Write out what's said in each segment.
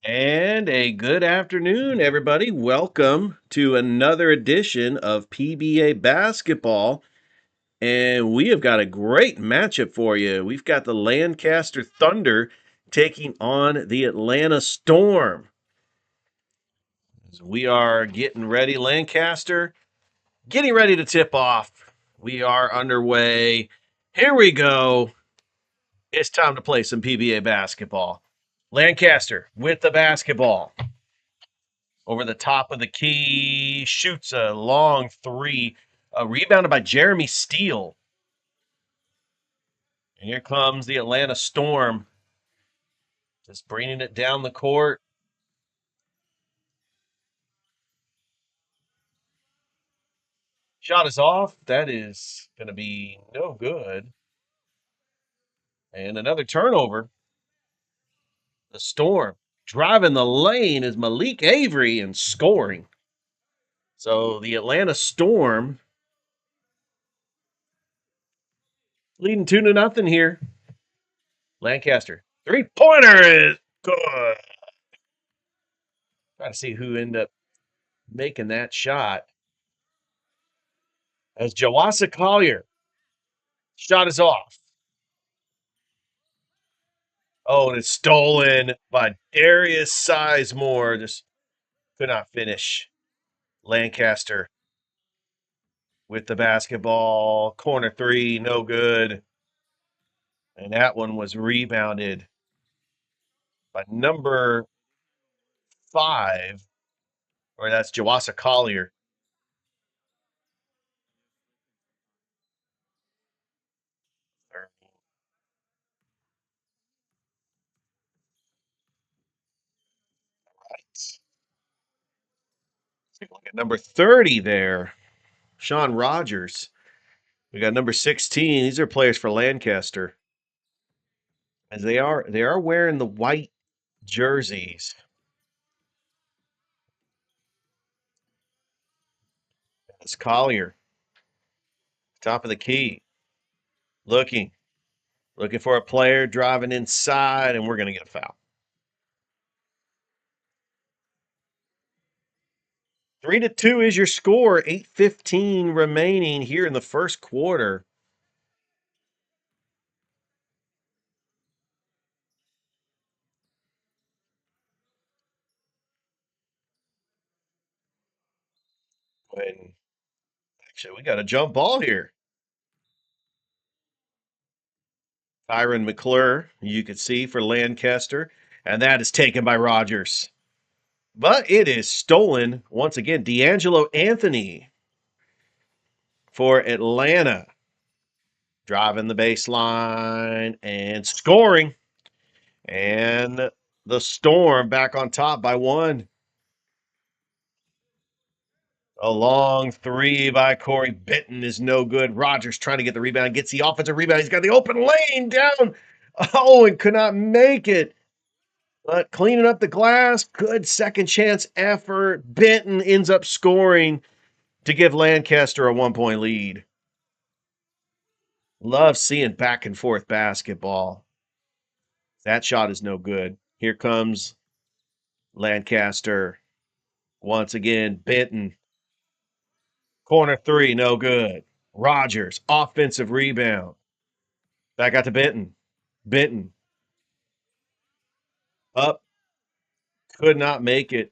And a good afternoon, everybody. Welcome to another edition of PBA basketball. And we have got a great matchup for you. We've got the Lancaster Thunder taking on the Atlanta Storm. As we are getting ready, Lancaster, getting ready to tip off. We are underway. Here we go. It's time to play some PBA basketball. Lancaster with the basketball. Over the top of the key, shoots a long three, rebounded by Jeremy Steele. And here comes the Atlanta Storm, just bringing it down the court. Shot is off. That is going to be no good. And another turnover. The Storm driving the lane is Malik Avery and scoring. So the Atlanta Storm leading 2-0 here. Lancaster. Three-pointer is good. Trying to see who ended up making that shot. As Jawasa Collier. Shot is off. Oh, and it's stolen by Darius Sizemore. Just could not finish. Lancaster with the basketball. Corner three, no good. And that one was rebounded by number 5, or that's Jawasa Collier. Let's take a look at number 30 there, Sean Rogers. We got number 16. These are players for Lancaster. As they are wearing the white jerseys. It's Collier. Top of the key. Looking for a player driving inside, and we're going to get a foul. 3-2 is your score. 8:15 remaining here in the first quarter. When actually we got a jump ball here. Tyron McClure, you could see for Lancaster, and that is taken by Rogers. But it is stolen once again. D'Angelo Anthony for Atlanta. Driving the baseline and scoring. And the Storm back on top by 1. A long three by Corey Benton is no good. Rogers trying to get the rebound, gets the offensive rebound. He's got the open lane down. Oh, and could not make it. But cleaning up the glass, good second chance effort. Benton ends up scoring to give Lancaster a 1-point lead. Love seeing back and forth basketball. That shot is no good. Here comes Lancaster. Once again, Benton. Corner three, no good. Rogers, offensive rebound. Back out to Benton. Benton. Up. Could not make it.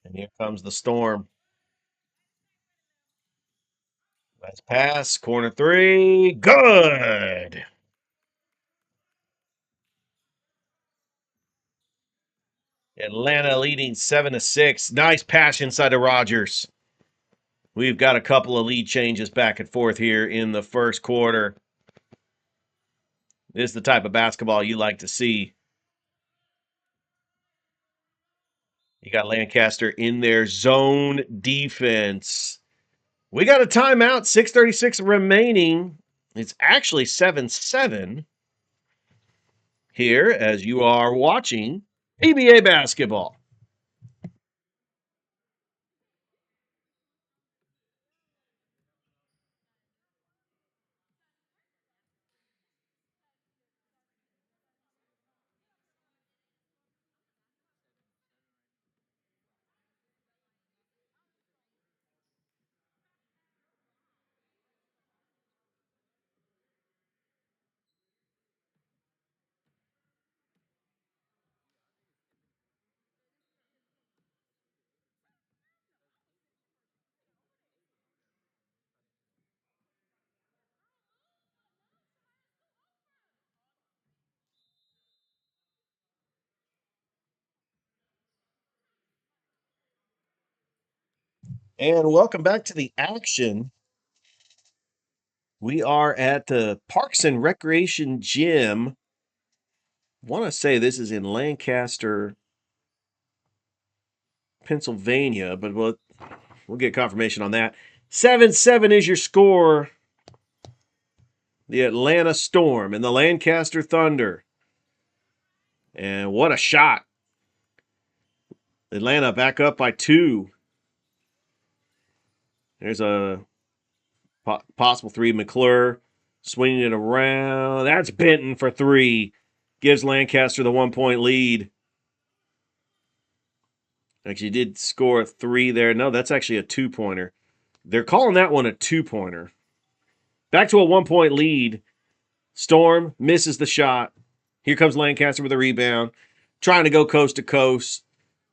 And here comes the Storm. Nice pass. Corner three. Good. Atlanta leading 7-6. Nice pass inside to Rogers. We've got a couple of lead changes back and forth here in the first quarter. This is the type of basketball you like to see. You got Lancaster in their zone defense. We got a timeout, 6:36 remaining. It's actually 7-7 here as you are watching PBA basketball. And welcome back to the action. We are at the Parks and Recreation Gym. I want to say this is in Lancaster, Pennsylvania, but we'll get confirmation on that. 7-7 is your score. The Atlanta Storm and the Lancaster Thunder. And what a shot. Atlanta back up by 2. There's a possible 3. McClure swinging it around. That's Benton for 3. Gives Lancaster the 1-point lead. Actually, did score a 3 there. No, that's actually a 2-pointer. They're calling that one a 2-pointer. Back to a 1-point lead. Storm misses the shot. Here comes Lancaster with a rebound. Trying to go coast to coast.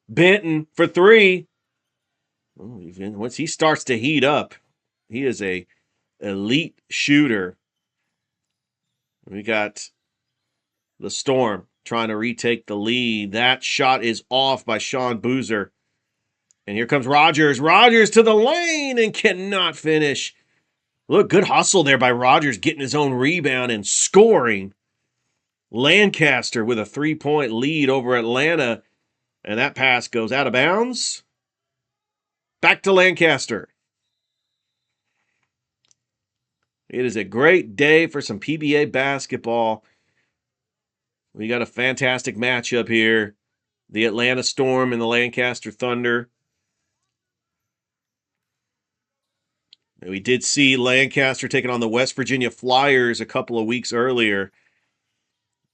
Benton for 3. Once he starts to heat up, he is a elite shooter. We got the Storm trying to retake the lead. That shot is off by Sean Boozer. And here comes Rogers. Rogers to the lane and cannot finish. Look, good hustle there by Rogers, getting his own rebound and scoring. Lancaster with a 3-point lead over Atlanta. And that pass goes out of bounds. Back to Lancaster. It is a great day for some PBA basketball. We got a fantastic matchup here. The Atlanta Storm and the Lancaster Thunder. We did see Lancaster taking on the West Virginia Flyers a couple of weeks earlier.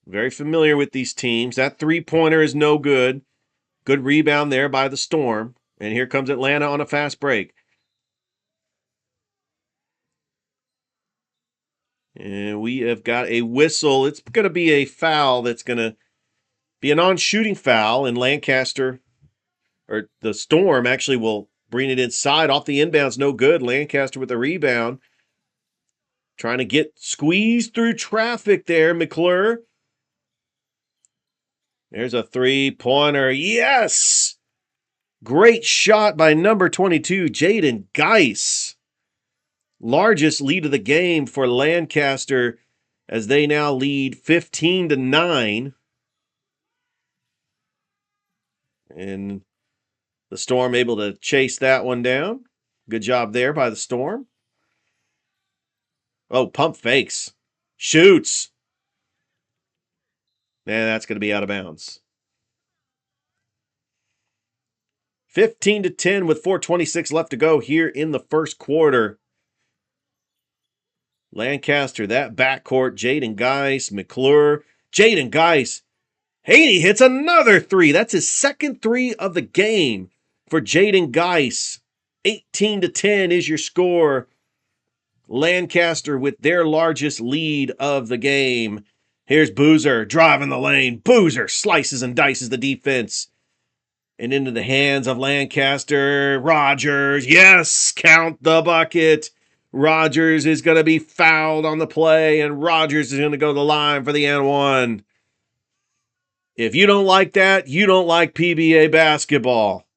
Very familiar with these teams. That 3-pointer is no good. Good rebound there by the Storm. And here comes Atlanta on a fast break. And we have got a whistle. It's going to be a foul that's going to be a non-shooting foul. And Lancaster, or the Storm, actually will bring it inside. Off the inbounds, no good. Lancaster with a rebound. Trying to get squeezed through traffic there, McClure. There's a 3-pointer. Yes! Great shot by number 22, Jaden Geis. Largest lead of the game for Lancaster as they now lead 15-9. And the Storm able to chase that one down. Good job there by the Storm. Oh, pump fakes. Shoots. Man, that's going to be out of bounds. 15-10 with 4:26 left to go here in the first quarter. Lancaster, that backcourt, Jaden Geis, McClure. Jaden Geis. Haney hits another 3. That's his second 3 of the game for Jaden Geis. 18-10 is your score. Lancaster with their largest lead of the game. Here's Boozer driving the lane. Boozer slices and dices the defense. And into the hands of Lancaster. Rogers. Yes, count the bucket. Rogers is going to be fouled on the play, and Rogers is going to go to the line for the N1. If you don't like that, you don't like PBA basketball.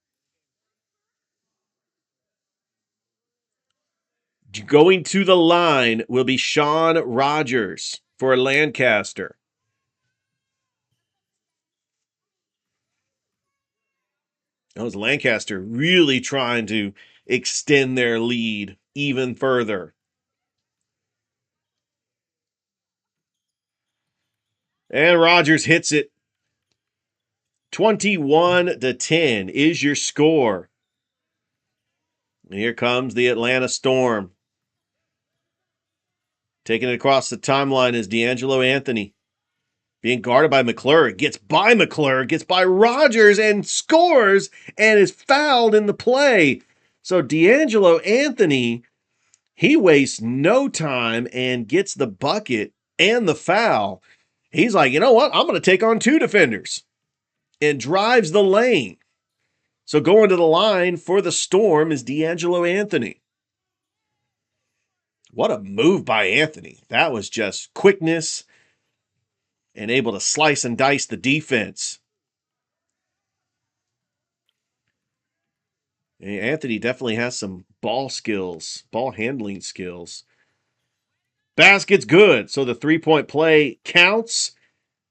Going to the line will be Sean Rogers for Lancaster. That was Lancaster really trying to extend their lead even further. And Rogers hits it. 21-10 is your score. And here comes the Atlanta Storm. Taking it across the timeline is D'Angelo Anthony. Being guarded by McClure. Gets by McClure, gets by Rogers, and scores, and is fouled in the play. So D'Angelo Anthony, he wastes no time and gets the bucket and the foul. He's like, you know what? I'm going to take on 2 defenders. And drives the lane. So going to the line for the Storm is D'Angelo Anthony. What a move by Anthony. That was just quickness and able to slice and dice the defense. Anthony definitely has some ball skills, ball handling skills. Basket's good. So the 3-point play counts.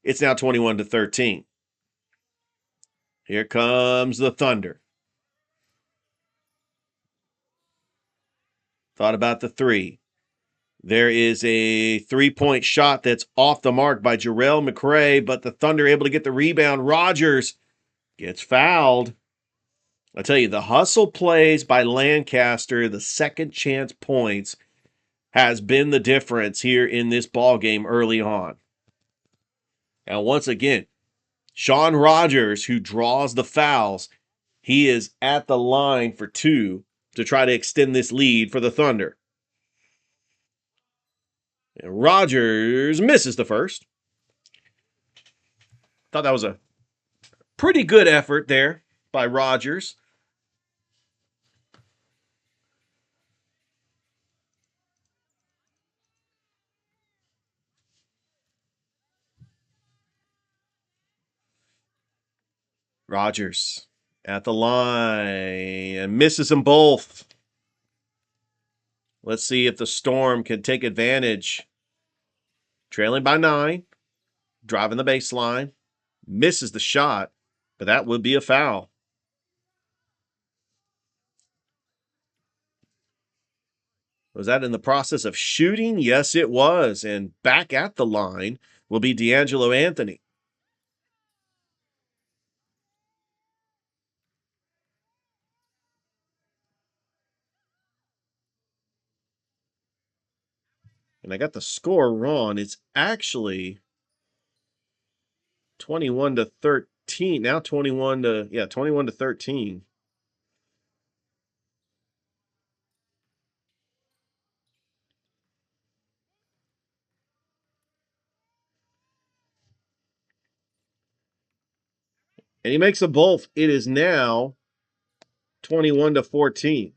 It's now 21-13. Here comes the Thunder. Thought about the three. There is a 3-point shot that's off the mark by Jarrell McCray, but the Thunder able to get the rebound. Rogers gets fouled. I tell you, the hustle plays by Lancaster, the second chance points, has been the difference here in this ball game early on. And once again, Sean Rogers, who draws the fouls, he is at the line for two to try to extend this lead for the Thunder. And Rogers misses the first. Thought that was a pretty good effort there by Rogers. Rogers at the line and misses them both. Let's see if the Storm can take advantage. Trailing by 9, driving the baseline, misses the shot, but that would be a foul. Was that in the process of shooting? Yes, it was. And back at the line will be D'Angelo Anthony. And I got the score wrong. It's actually 21-13. Now 21-13. And he makes them both. It is now 21-14.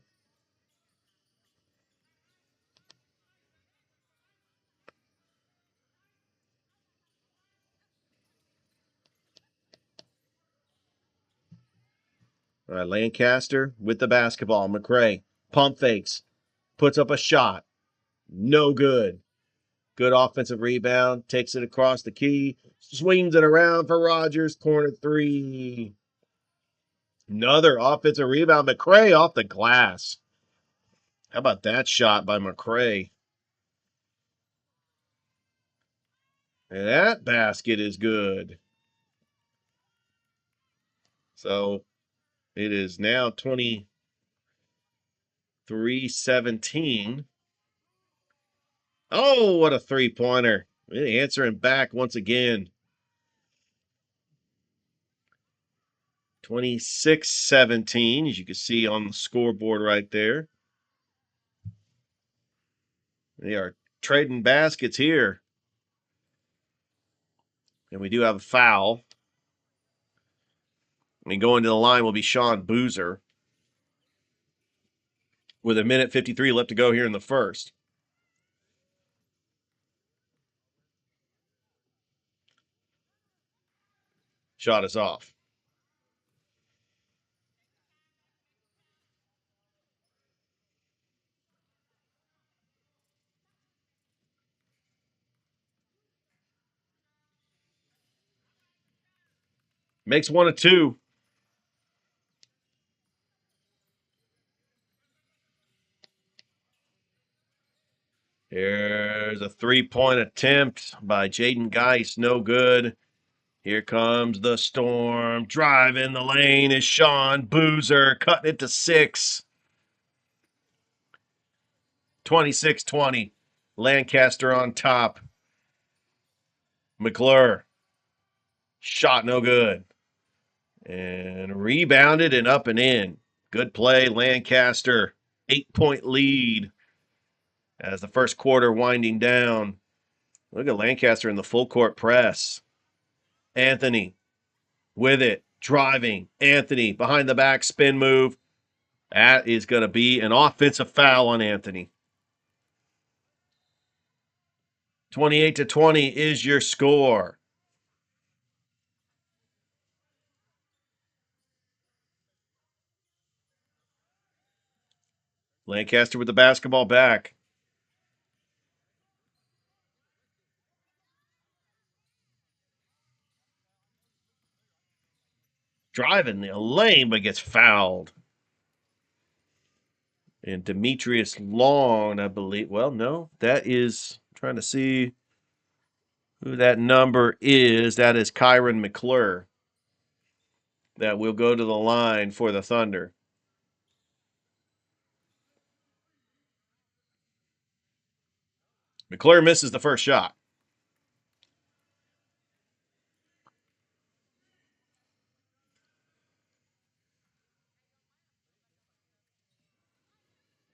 All right, Lancaster with the basketball. McCray pump fakes, puts up a shot. No good. Good offensive rebound. Takes it across the key. Swings it around for Rogers. Corner three. Another offensive rebound. McCray off the glass. How about that shot by McCray? And that basket is good. So it is now 23-17. Oh, what a three-pointer. Answering back once again. 26-17, as you can see on the scoreboard right there. They are trading baskets here. And we do have a foul. Going to the line will be Sean Boozer with 1:53 left to go here in the first. Shot is off. Makes one of two. Here's a three-point attempt by Jaden Geis. No good. Here comes the Storm. Driving the lane is Sean Boozer. Cutting it to 6. 26-20. Lancaster on top. McClure. Shot no good. And rebounded and up and in. Good play, Lancaster. 8-point lead as the first quarter winding down. Look at Lancaster in the full court press. Anthony with it, driving. Anthony behind the back spin move. That is going to be an offensive foul on Anthony. 28-20 is your score. Lancaster with the basketball back. Driving the lane, but gets fouled. And Demetrius Long, I believe. Well, no, that is I'm trying to see who that number is. That is Kyron McClure. That will go to the line for the Thunder. McClure misses the first shot.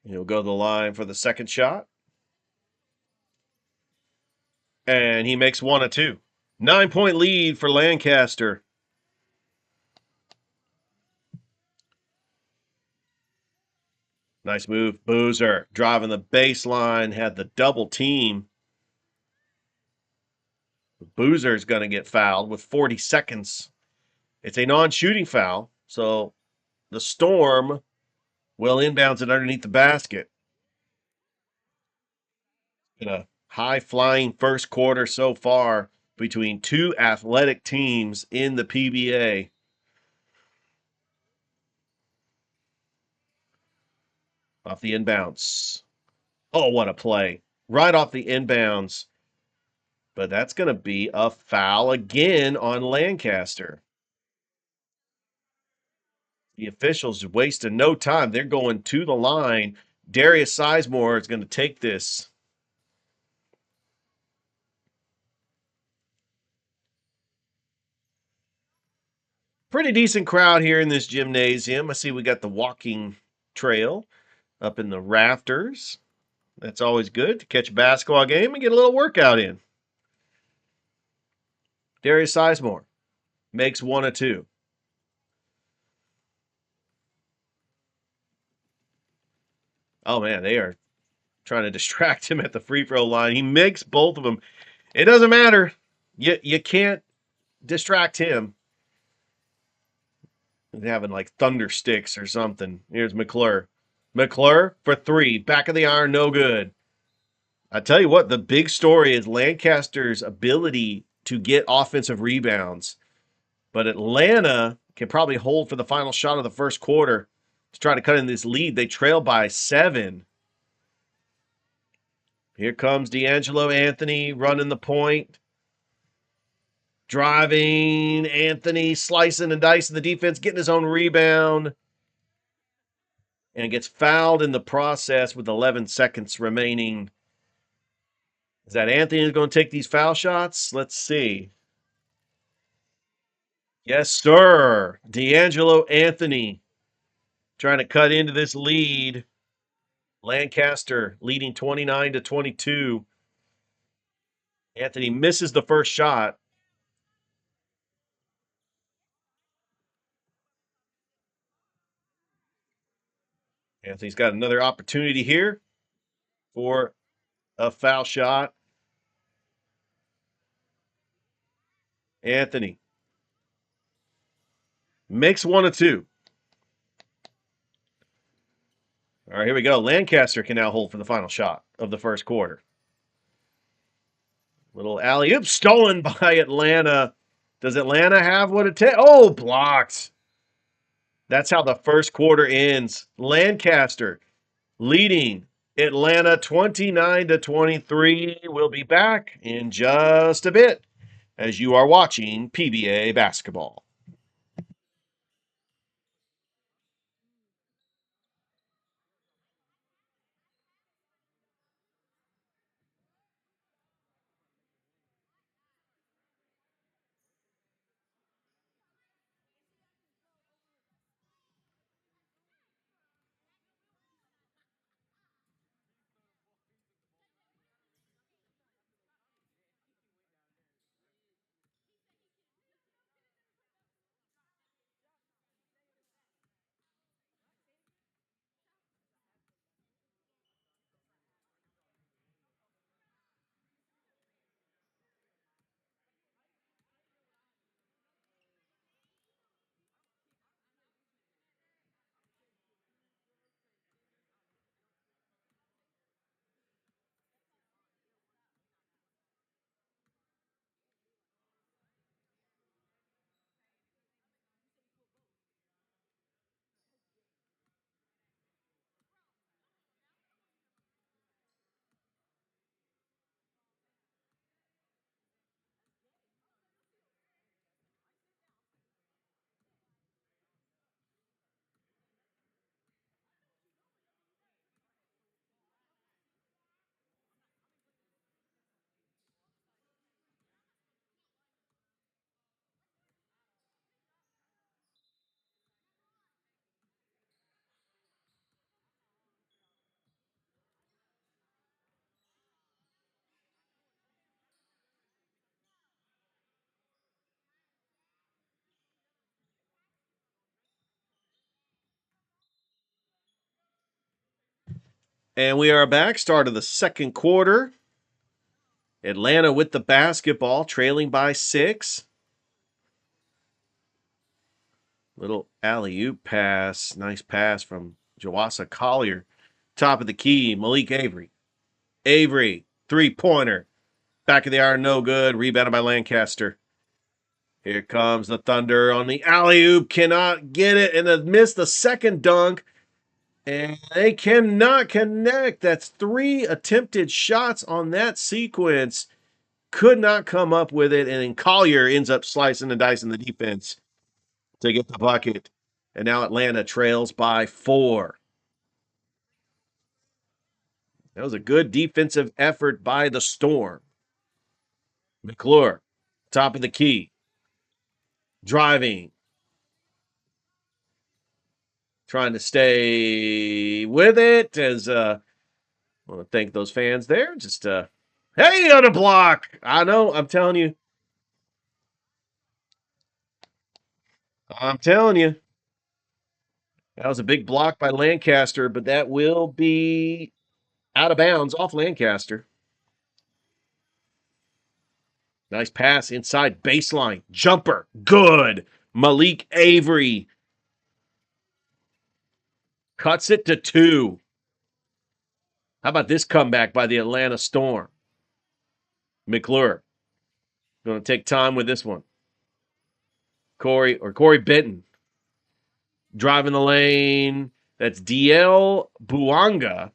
He'll go to the line for the second shot. And he makes one of two. 9-point lead for Lancaster. Nice move. Boozer driving the baseline, had the double team. Boozer's going to get fouled with 40 seconds. It's a non-shooting foul, so the Storm will inbounds it underneath the basket. In a high-flying first quarter so far between two athletic teams in the PBA. Off the inbounds. Oh, what a play. Right off the inbounds. But that's going to be a foul again on Lancaster. The officials wasted no time. They're going to the line. Darius Sizemore is going to take this. Pretty decent crowd here in this gymnasium. I see we got the walking trail up in the rafters. That's always good to catch a basketball game and get a little workout in. Darius Sizemore makes one of two. Oh, man, they are trying to distract him at the free throw line. He makes both of them. It doesn't matter. You can't distract him. They're having like thunder sticks or something. Here's McClure. McClure for three. Back of the iron, no good. I tell you what, the big story is Lancaster's ability to get offensive rebounds. But Atlanta can probably hold for the final shot of the first quarter to try to cut in this lead. They trail by 7. Here comes D'Angelo Anthony running the point. Driving, Anthony slicing and dicing the defense, getting his own rebound. And gets fouled in the process with 11 seconds remaining. Is that Anthony going to take these foul shots? Let's see. Yes, sir. D'Angelo Anthony trying to cut into this lead. Lancaster leading 29-22. Anthony misses the first shot. Anthony's got another opportunity here for a foul shot. Anthony makes one of two. All right, here we go. Lancaster can now hold for the final shot of the first quarter. Little alley-oop stolen by Atlanta. Does Atlanta have what it takes? Oh, blocked. That's how the first quarter ends. Lancaster leading Atlanta 29-23. We'll be back in just a bit as you are watching PBA basketball. And we are back, start of the second quarter. Atlanta with the basketball, trailing by 6. Little alley-oop pass. Nice pass from Jawasa Collier. Top of the key, Malik Avery. Avery, three-pointer. Back of the iron, no good. Rebounded by Lancaster. Here comes the Thunder on the alley-oop. Cannot get it and have missed the second dunk. And they cannot connect. That's 3 attempted shots on that sequence. Could not come up with it. And then Collier ends up slicing and dicing the defense to get the bucket. And now Atlanta trails by 4. That was a good defensive effort by the Storm. McClure, top of the key, driving, trying to stay with it. As I want to thank those fans there. Just hey, on a block. I know. I'm telling you. That was a big block by Lancaster, but that will be out of bounds off Lancaster. Nice pass inside baseline. Jumper. Good. Malik Avery cuts it to 2. How about this comeback by the Atlanta Storm? McClure going to take time with this one. Corey Benton driving the lane. That's DL Buanga.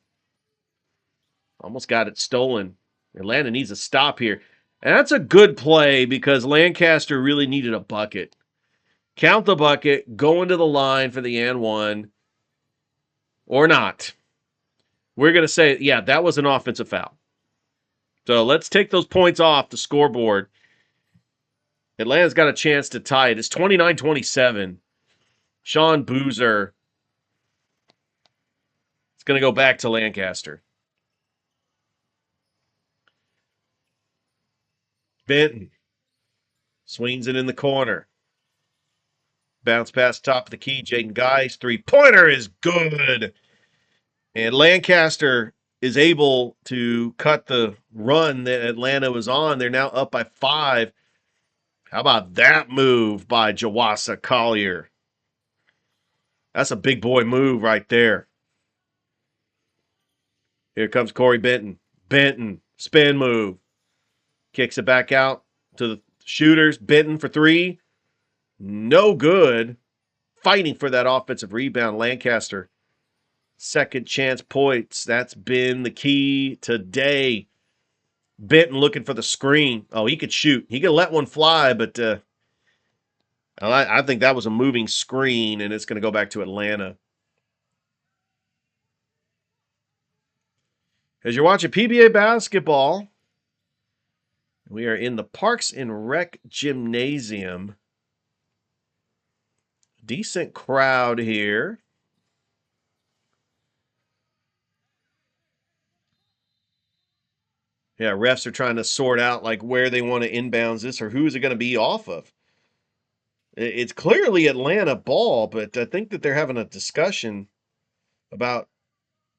Almost got it stolen. Atlanta needs a stop here. And that's a good play because Lancaster really needed a bucket. Count the bucket, go into the line for the and one, or not. We're going to say, yeah, that was an offensive foul. So let's take those points off the scoreboard. Atlanta's got a chance to tie it. It's 29-27. Sean Boozer. It's going to go back to Lancaster. Benton swings it in the corner. Bounce pass top of the key. Jaden Guy's three-pointer is good. And Lancaster is able to cut the run that Atlanta was on. They're now up by 5. How about that move by Jawasa Collier? That's a big boy move right there. Here comes Corey Benton. Benton, spin move. Kicks it back out to the shooters. Benton for 3. No good. Fighting for that offensive rebound. Lancaster, second chance points. That's been the key today. Benton looking for the screen. Oh, he could shoot. He could let one fly, but I think that was a moving screen, and it's going to go back to Atlanta. As you're watching PBA basketball, we are in the Parks and Rec Gymnasium. Decent crowd here. Yeah, refs are trying to sort out like where they want to inbounds this or who is it going to be off of. It's clearly Atlanta ball, but I think that they're having a discussion about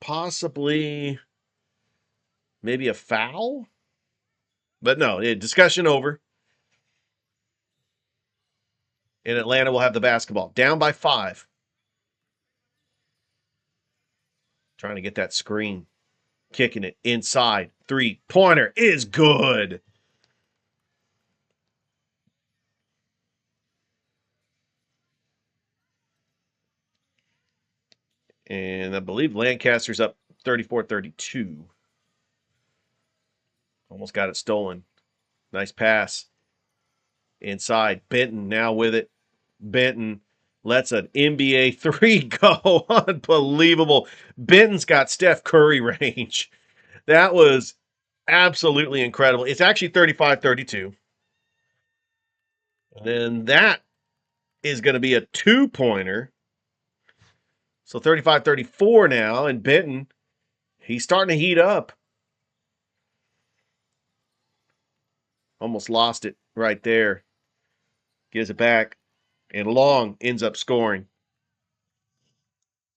possibly maybe a foul. But no, discussion over. And Atlanta will have the basketball. Down by 5. Trying to get that screen. Kicking it inside. 3-pointer is good. And I believe Lancaster's up 34-32. Almost got it stolen. Nice pass. Inside. Benton now with it. Benton lets an NBA 3 go. Unbelievable. Benton's got Steph Curry range. That was absolutely incredible. It's actually 35-32. And then that is going to be a 2-pointer. So 35-34 now. And Benton, he's starting to heat up. Almost lost it right there. Gives it back. And Long ends up scoring.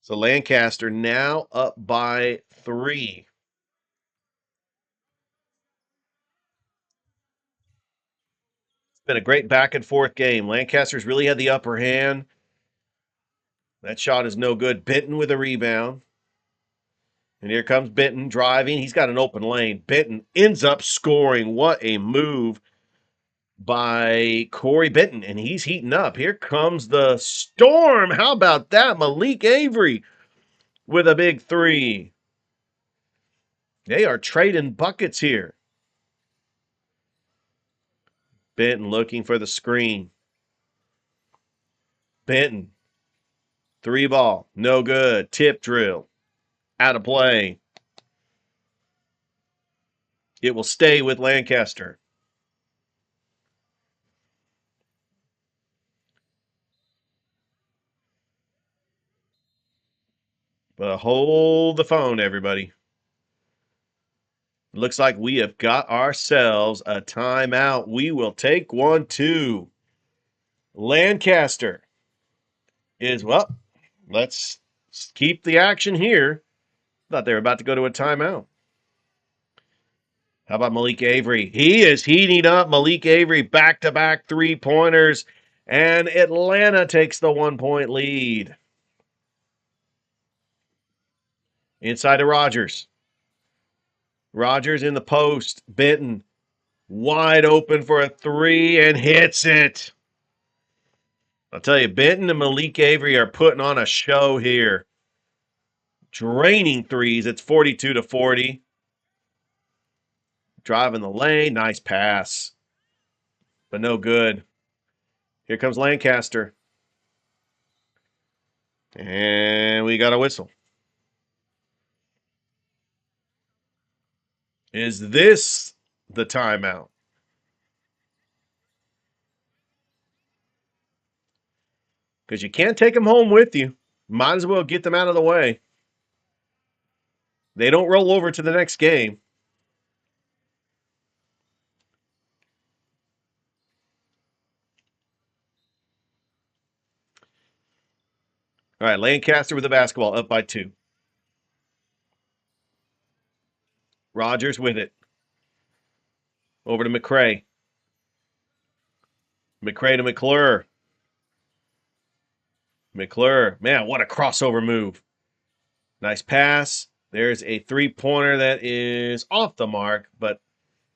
So Lancaster now up by 3. It's been a great back and forth game. Lancaster's really had the upper hand. That shot is no good. Benton with a rebound. And here comes Benton driving. He's got an open lane. Benton ends up scoring. What a move by Corey Benton. And he's heating up. Here comes the storm. How about that? Malik Avery with a big 3. They are trading buckets here. Benton looking for the screen. Benton. 3 ball. No good. Tip drill. Out of play. It will stay with Lancaster. But hold the phone, everybody. Looks like we have got ourselves a timeout. We will take one, too. Lancaster is, well, let's keep the action here. Thought they were about to go to a timeout. How about Malik Avery? He is heating up. Malik Avery back-to-back 3-pointers, and Atlanta takes the 1-point lead. Inside to Rogers. Rogers in the post. Benton wide open for a 3 and hits it. I'll tell you, Benton and Malik Avery are putting on a show here. Draining threes. It's 42-40. Driving the lane. Nice pass. But no good. Here comes Lancaster. And we got a whistle. Is this the timeout? Because you can't take them home with you. Might as well get them out of the way. They don't roll over to the next game. All right, Lancaster with the basketball, up by 2. Rogers with it. Over to McCray. McCray to McClure. McClure, man, what a crossover move. Nice pass. There's a 3-pointer that is off the mark, but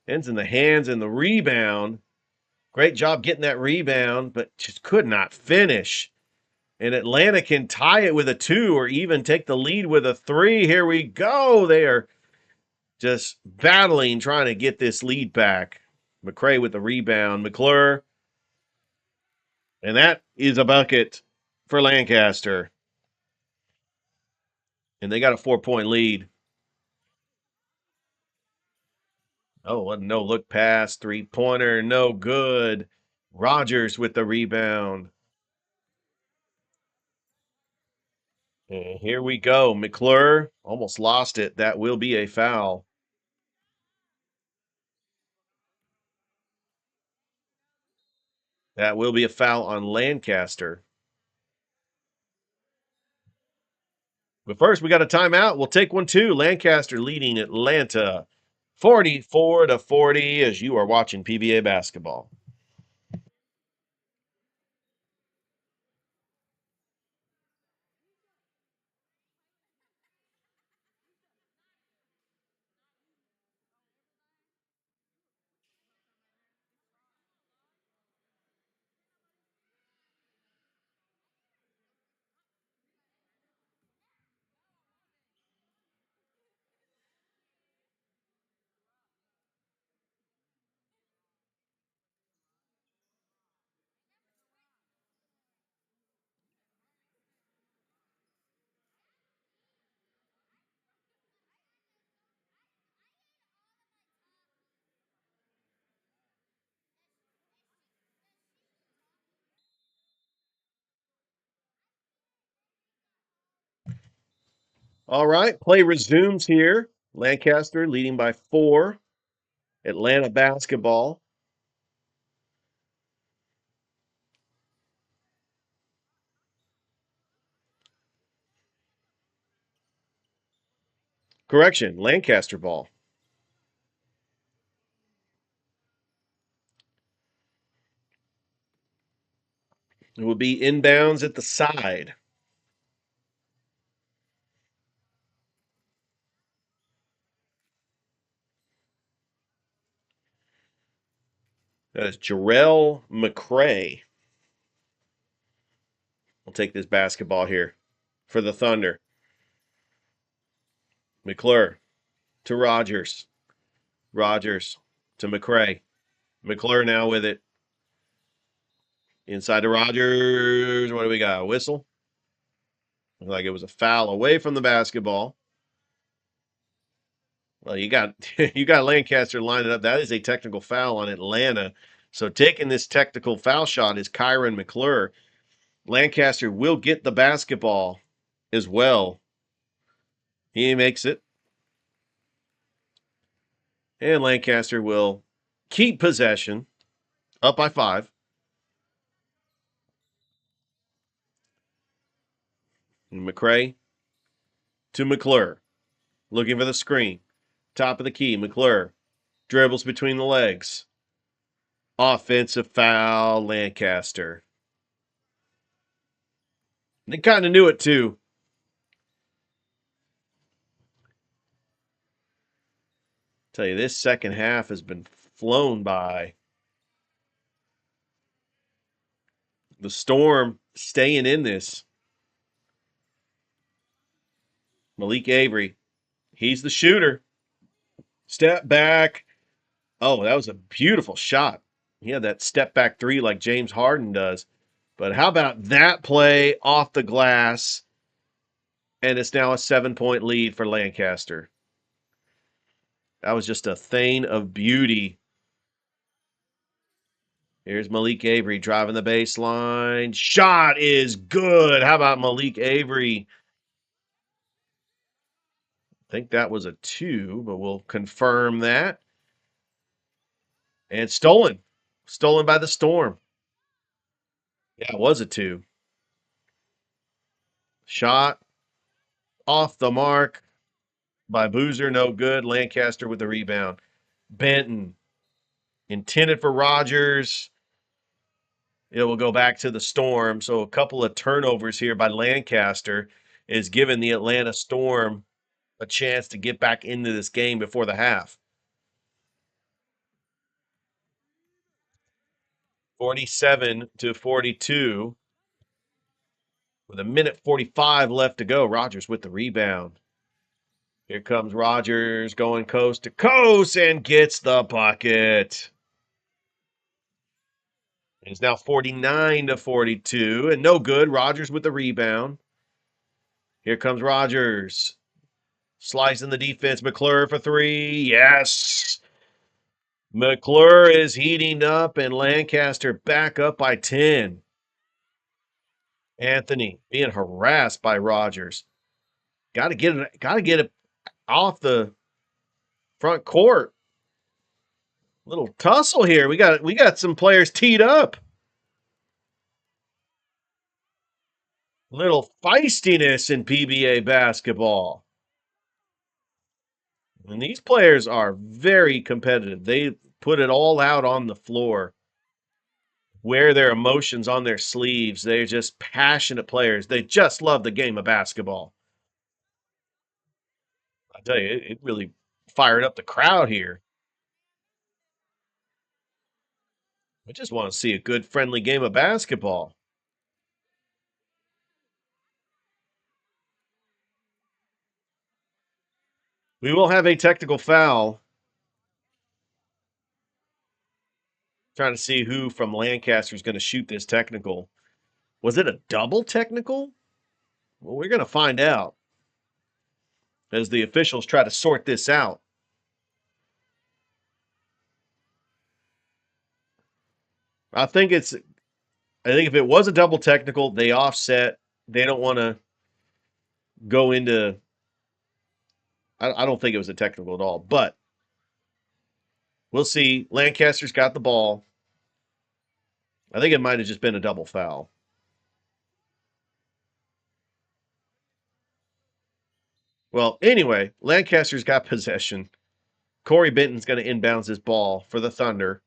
ends in the hands and the rebound. Great job getting that rebound, but just could not finish. And Atlanta can tie it with a 2 or even take the lead with a 3. Here we go. They are just battling, trying to get this lead back. McCray with the rebound. McClure. And that is a bucket for Lancaster. And they got a 4-point lead. Oh, a no-look pass, 3-pointer, no good. Rogers with the rebound. And here we go. McClure almost lost it. That will be a foul. That will be a foul on Lancaster. But first, we got a timeout. We'll take one, too. Lancaster leading Atlanta 44-40 as you are watching PBA basketball. All right, play resumes here. Lancaster leading by 4. Atlanta basketball. Correction, Lancaster ball. It will be inbounds at the side. That is Jarrell McCray. We'll take this basketball here for the Thunder. McClure to Rogers. Rogers to McCray. McClure now with it. Inside to Rogers. What do we got? A whistle? Looked like it was a foul away from the basketball. Well, you got you got Lancaster lining up. That is a technical foul on Atlanta. So taking this technical foul shot is Kyron McClure. Lancaster will get the basketball as well. He makes it. And Lancaster will keep possession. Up by 5. And McCray to McClure. Looking for the screen. Top of the key. McClure dribbles between the legs. Offensive foul, Lancaster. They kind of knew it too. Tell you, this second half has been flown by. The Storm staying in this. Malik Avery, he's the shooter. Step back. Oh, that was a beautiful shot. He had that step back 3 like James Harden does. But how about that play off the glass? And it's now a 7-point lead for Lancaster. That was just a thing of beauty. Here's Malik Avery driving the baseline. Shot is good. How about Malik Avery? I think that was a 2, but we'll confirm that. And stolen. Stolen by the Storm. Yeah, it was a 2. Shot off the mark by Boozer. No good. Lancaster with the rebound. Benton. Intended for Rogers. It will go back to the Storm. So a couple of turnovers here by Lancaster is giving the Atlanta Storm a chance to get back into this game before the half. 47-42. With a minute 45 left to go. Rogers with the rebound. Here comes Rogers going coast to coast and gets the bucket. It's now 49-42 and no good. Rogers with the rebound. Here comes Rogers. Slicing the defense. McClure for 3. Yes. McClure is heating up and Lancaster back up by 10. Anthony being harassed by Rogers. Got to get it off the front court. Little tussle here. We got some players teed up. Little feistiness in PBA basketball. And these players are very competitive. They put it all out on the floor. Wear their emotions on their sleeves. They're just passionate players. They just love the game of basketball. I tell you, it really fired up the crowd here. I just want to see a good, friendly game of basketball. We will have a technical foul. Trying to see who from Lancaster is going to shoot this technical. Was it a double technical? Well, we're going to find out as the officials try to sort this out. I think if it was a double technical, they offset. They don't want to go into. I don't think it was a technical at all, but we'll see. Lancaster's got the ball. I think it might have just been a double foul. Well, anyway, Lancaster's got possession. Corey Benton's going to inbounds his ball for the Thunder.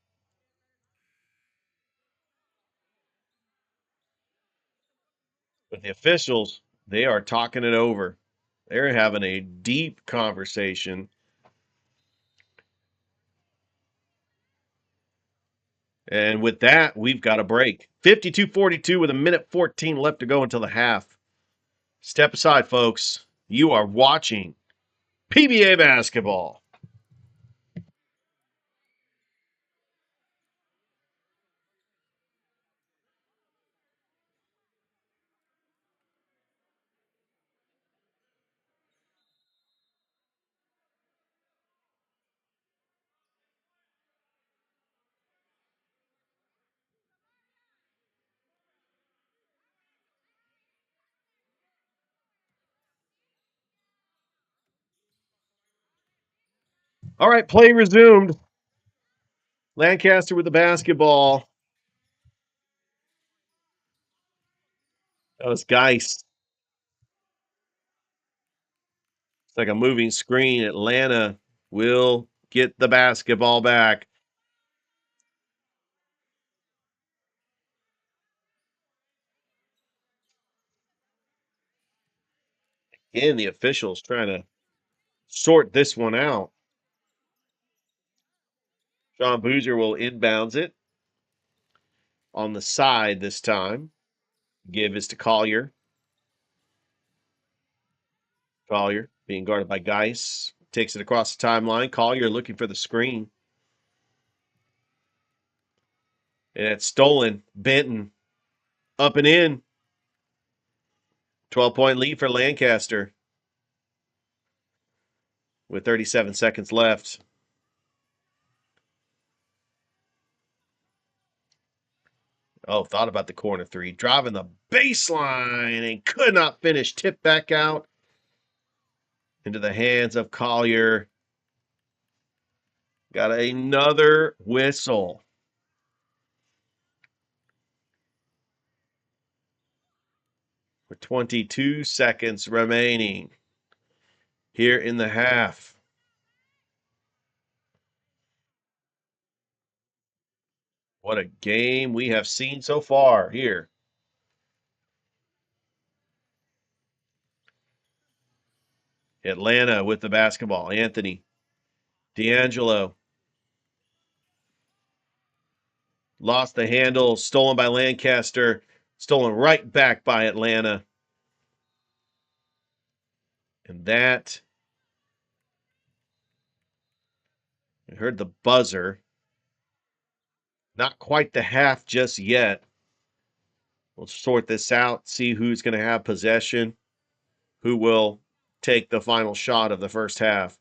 But the officials, they are talking it over. They're having a deep conversation. And with that, we've got a break. 52-42 with a minute 14 left to go until the half. Step aside, folks. You are watching PBA basketball. All right, play resumed. Lancaster with the basketball. That was Geist. It's like a moving screen. Atlanta will get the basketball back. And the officials trying to sort this one out. John Boozer will inbounds it on the side this time. Give is to Collier. Collier being guarded by Geis. Takes it across the timeline. Collier looking for the screen. And it's stolen. Benton up and in. 12-point lead for Lancaster with 37 seconds left. Oh, thought about the corner three. Driving the baseline and could not finish. Tip back out into the hands of Collier. Got another whistle. With 22 seconds remaining here in the half. What a game we have seen so far here. Atlanta with the basketball. Anthony. D'Angelo. Lost the handle. Stolen by Lancaster. Stolen right back by Atlanta. And that, we heard the buzzer. Not quite the half just yet. We'll sort this out, see who's going to have possession, who will take the final shot of the first half.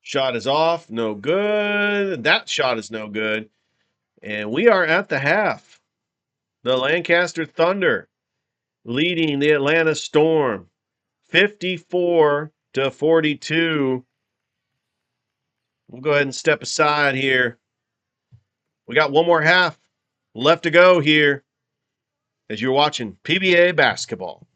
Shot is off, no good. That shot is no good. And we are at the half. The Lancaster Thunder leading the Atlanta Storm 54-42. We'll go ahead and step aside here. We got one more half left to go here as you're watching PBA basketball.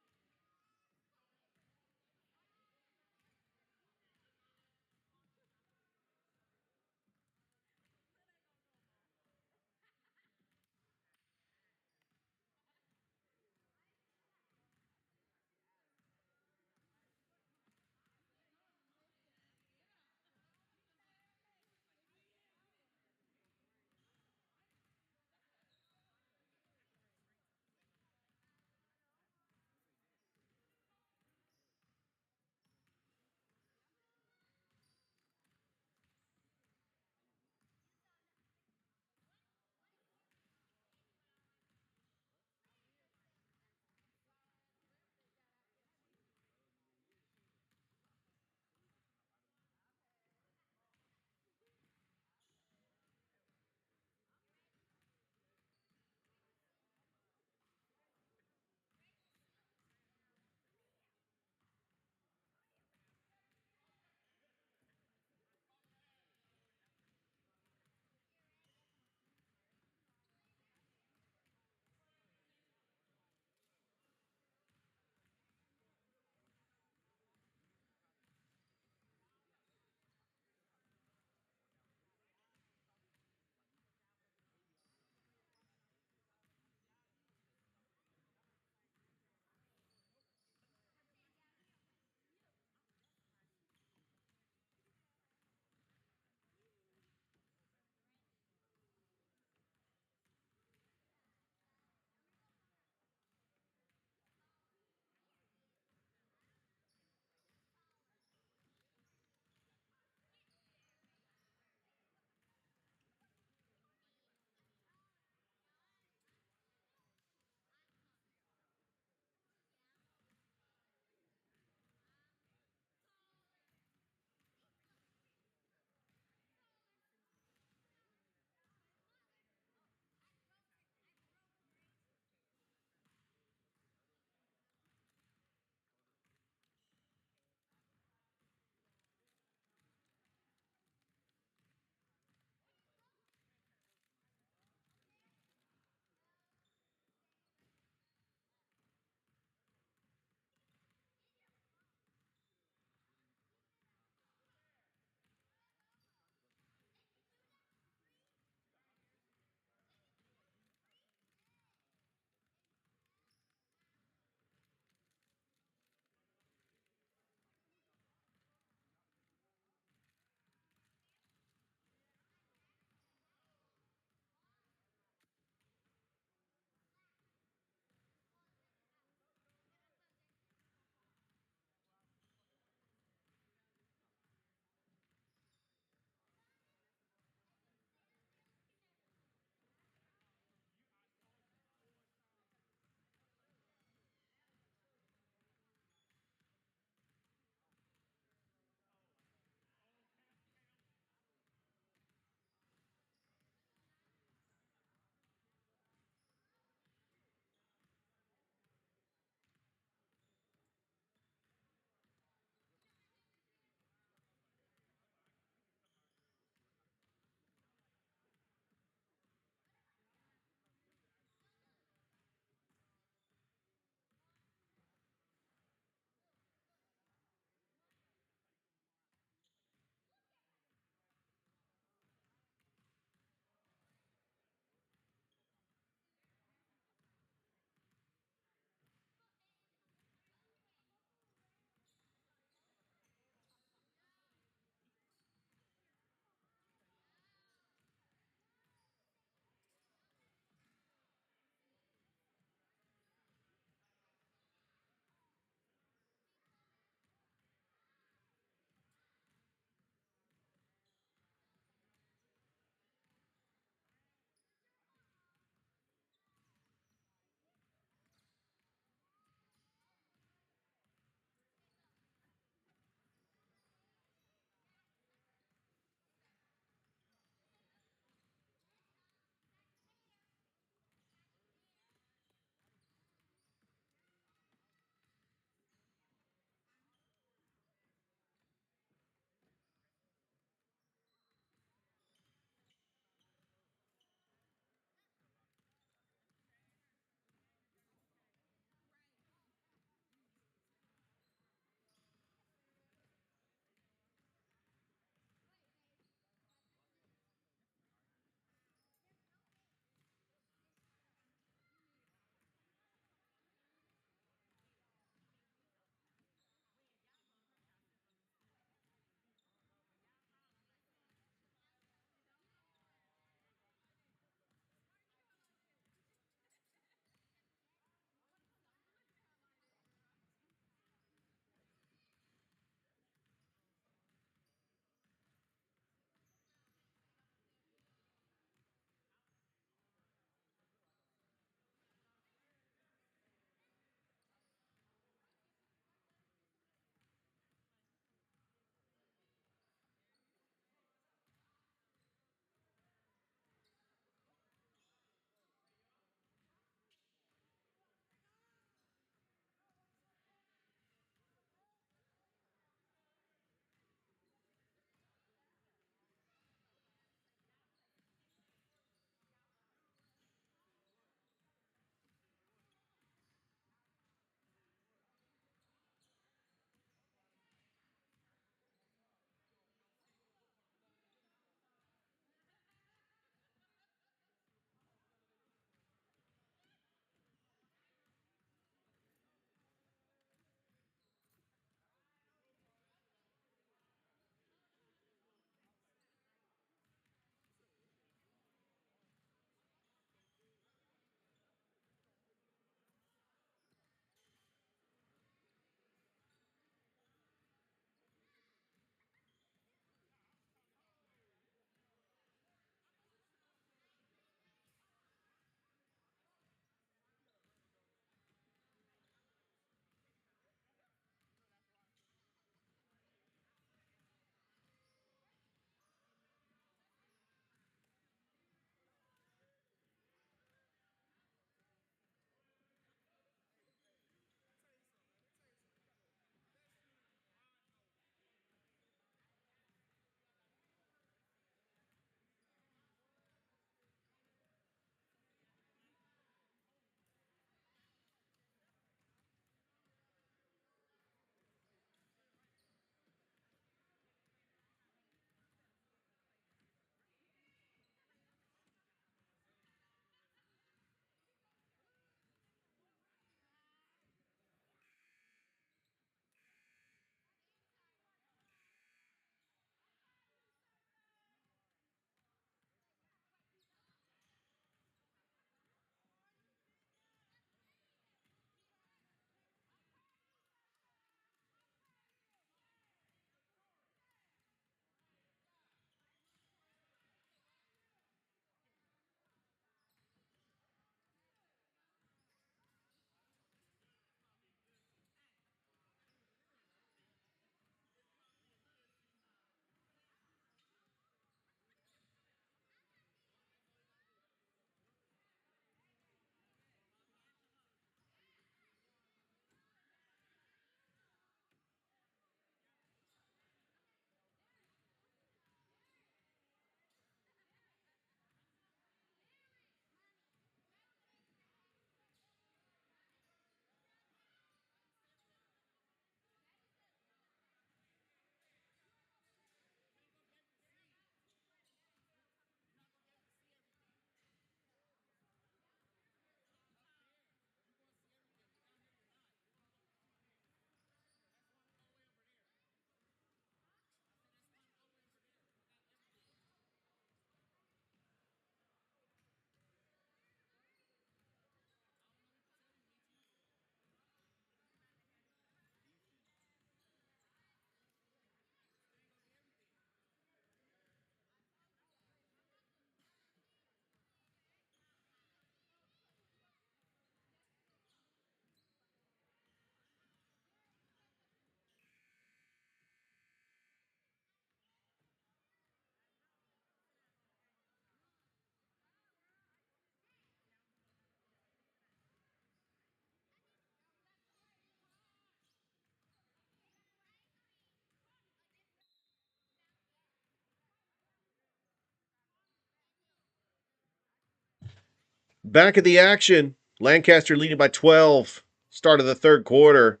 Back at the action. Lancaster leading by 12. Start of the third quarter.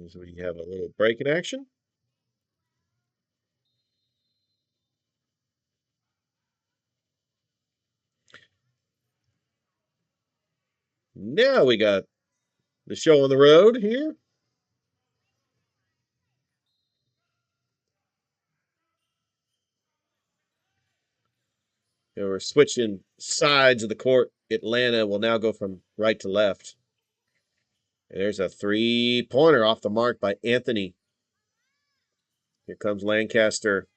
So we have a little break in action. Now we got the show on the road here. We're switching sides of the court. Atlanta will now go from right to left. And there's a three-pointer off the mark by Anthony. Here comes Lancaster.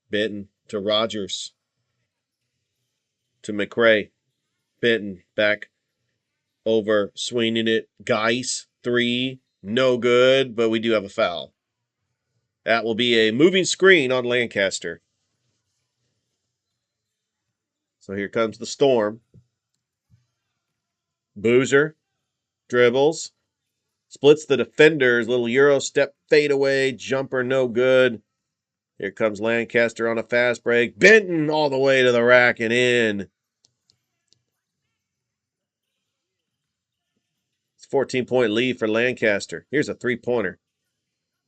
Benton to Rogers. To McRae. Benton back over, swinging it. Geis, three. No good, but we do have a foul. That will be a moving screen on Lancaster. So here comes the Storm. Boozer dribbles, splits the defenders, little Euro step fadeaway, jumper no good. Here comes Lancaster on a fast break. Benton all the way to the rack and in. It's a 14-point lead for Lancaster. Here's a three-pointer.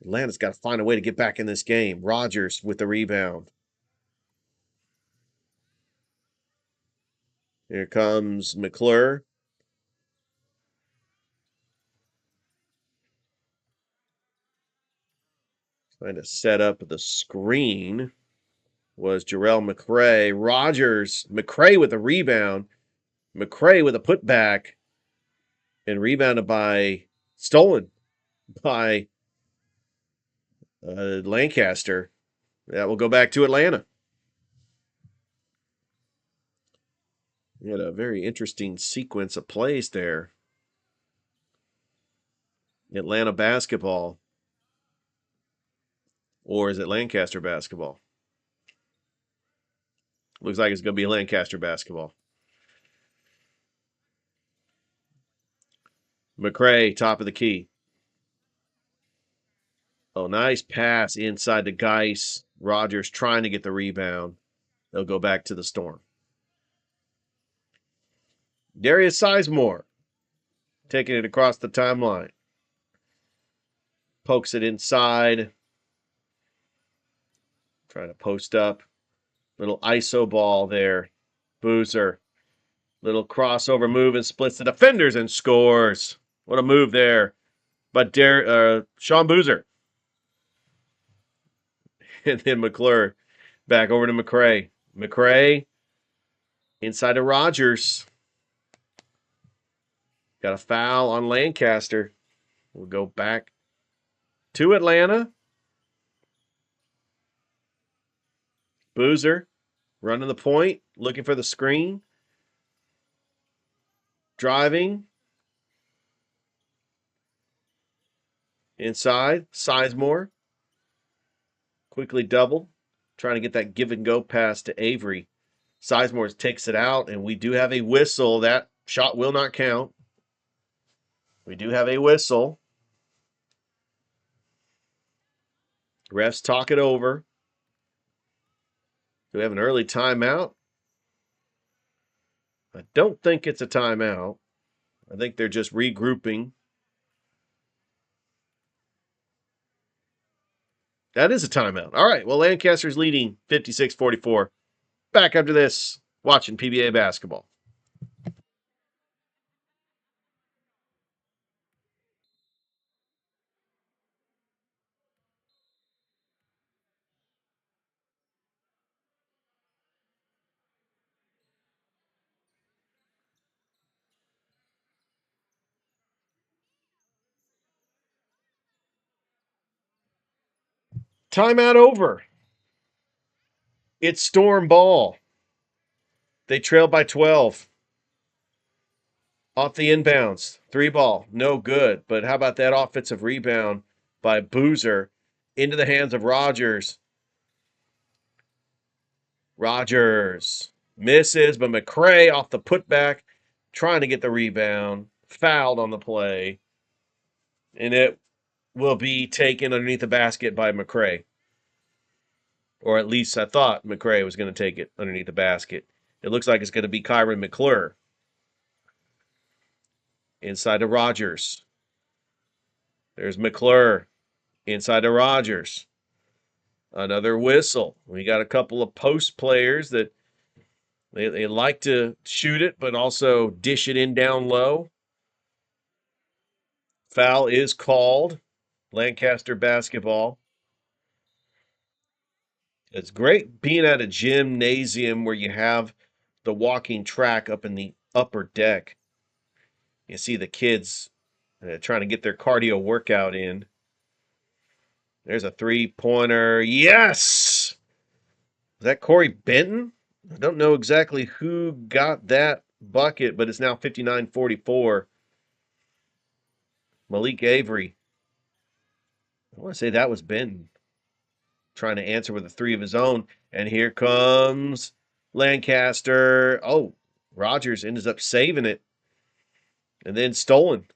Atlanta's got to find a way to get back in this game. Rogers with the rebound. Here comes McClure. Trying to set up the screen was Jarrell McRae. Rogers, McRae with a rebound. McRae with a putback. And rebounded by, stolen by Lancaster. That will go back to Atlanta. We had a very interesting sequence of plays there. Atlanta basketball. Or is it Lancaster basketball? Looks like it's going to be Lancaster basketball. McRae, top of the key. Oh, nice pass inside to Geis. Rogers trying to get the rebound. They'll go back to the Storm. Darius Sizemore taking it across the timeline. Pokes it inside. Trying to post up. Little ISO ball there. Boozer. Little crossover move and splits the defenders and scores. What a move there. But Sean Boozer. And then McClure back over to McRae. McRae inside to Rogers. Got a foul on Lancaster. We'll go back to Atlanta. Boozer running the point, looking for the screen. Driving. Inside. Sizemore. Quickly double. Trying to get that give and go pass to Avery. Sizemore takes it out, and we do have a whistle. That shot will not count. We do have a whistle. Refs talk it over. Do we have an early timeout? I don't think it's a timeout. I think they're just regrouping. That is a timeout. All right. Well, Lancaster's leading 56-44. Back after this, watching PBA basketball. Timeout over. It's Storm ball. They trail by 12. Off the inbounds. Three ball. No good. But how about that offensive rebound by Boozer? into the hands of Rogers. Rogers misses, but McCray off the putback, trying to get the rebound, fouled on the play, and it will be taken underneath the basket by McCray. Or at least I thought McCray was going to take it underneath the basket. It looks like it's going to be Kyron McClure. Inside to Rogers. There's McClure. Inside to Rogers. Another whistle. We got a couple of post players that they like to shoot it, but also dish it in down low. Foul is called. Lancaster basketball. It's great being at a gymnasium where you have the walking track up in the upper deck. You see the kids trying to get their cardio workout in. There's a three-pointer. Yes! Was that Corey Benton? I don't know exactly who got that bucket, but it's now 59-44. Malik Avery. I want to say that was Benton trying to answer with a three of his own. And here comes Lancaster. Oh, Rogers ends up saving it. And then stolen.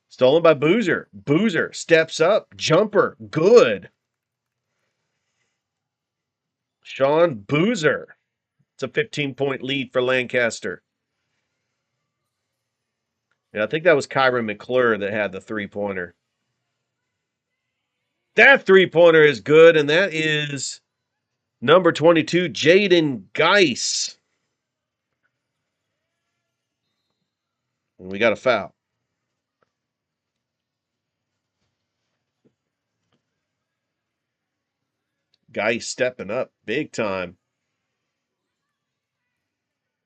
Stolen by Boozer. Boozer steps up. Jumper. Good. Sean Boozer. It's a 15-point lead for Lancaster. And I think that was Kyron McClure that had the three-pointer. That three-pointer is good, and that is number 22, Jaden Geis. And we got a foul. Geis stepping up big time.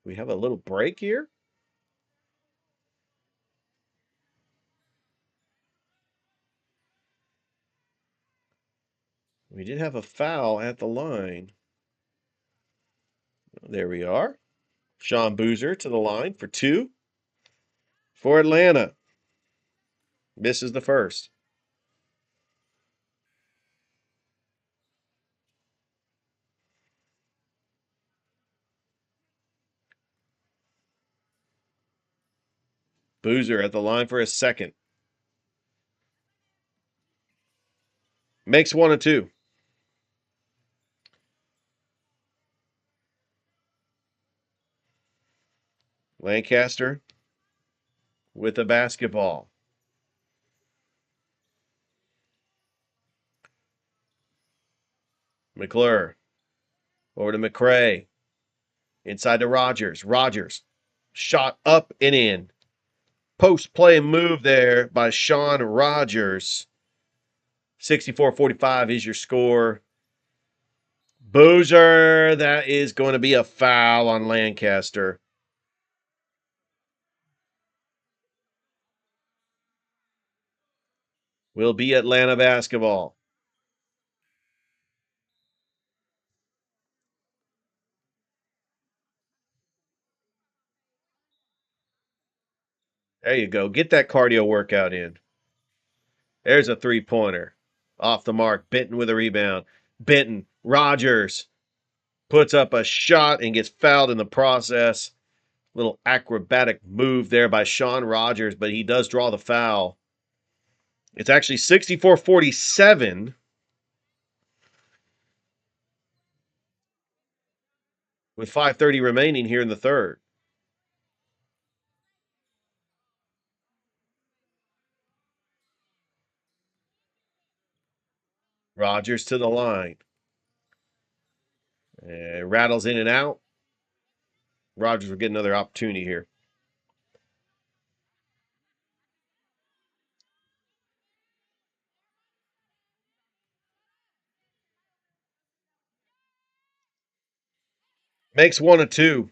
We have a little break here. We did have a foul at the line. There we are. Sean Boozer to the line for two for Atlanta. Misses the first. Boozer at the line for a second. Makes one and two. Lancaster with the basketball. McClure over to McCray. Inside to Rogers. Rogers shot up and in. Post play move there by Sean Rogers. 64-45 is your score. Boozer, that is going to be a foul on Lancaster. Will be Atlanta basketball. There you go. Get that cardio workout in. There's a three-pointer. Off the mark. Benton with a rebound. Benton. Rogers puts up a shot and gets fouled in the process. Little acrobatic move there by Sean Rogers, but he does draw the foul. It's actually 64-47 with 5:30 remaining here in the third. Rogers to the line. Rattles in and out. Rogers will get another opportunity here. Makes one and two.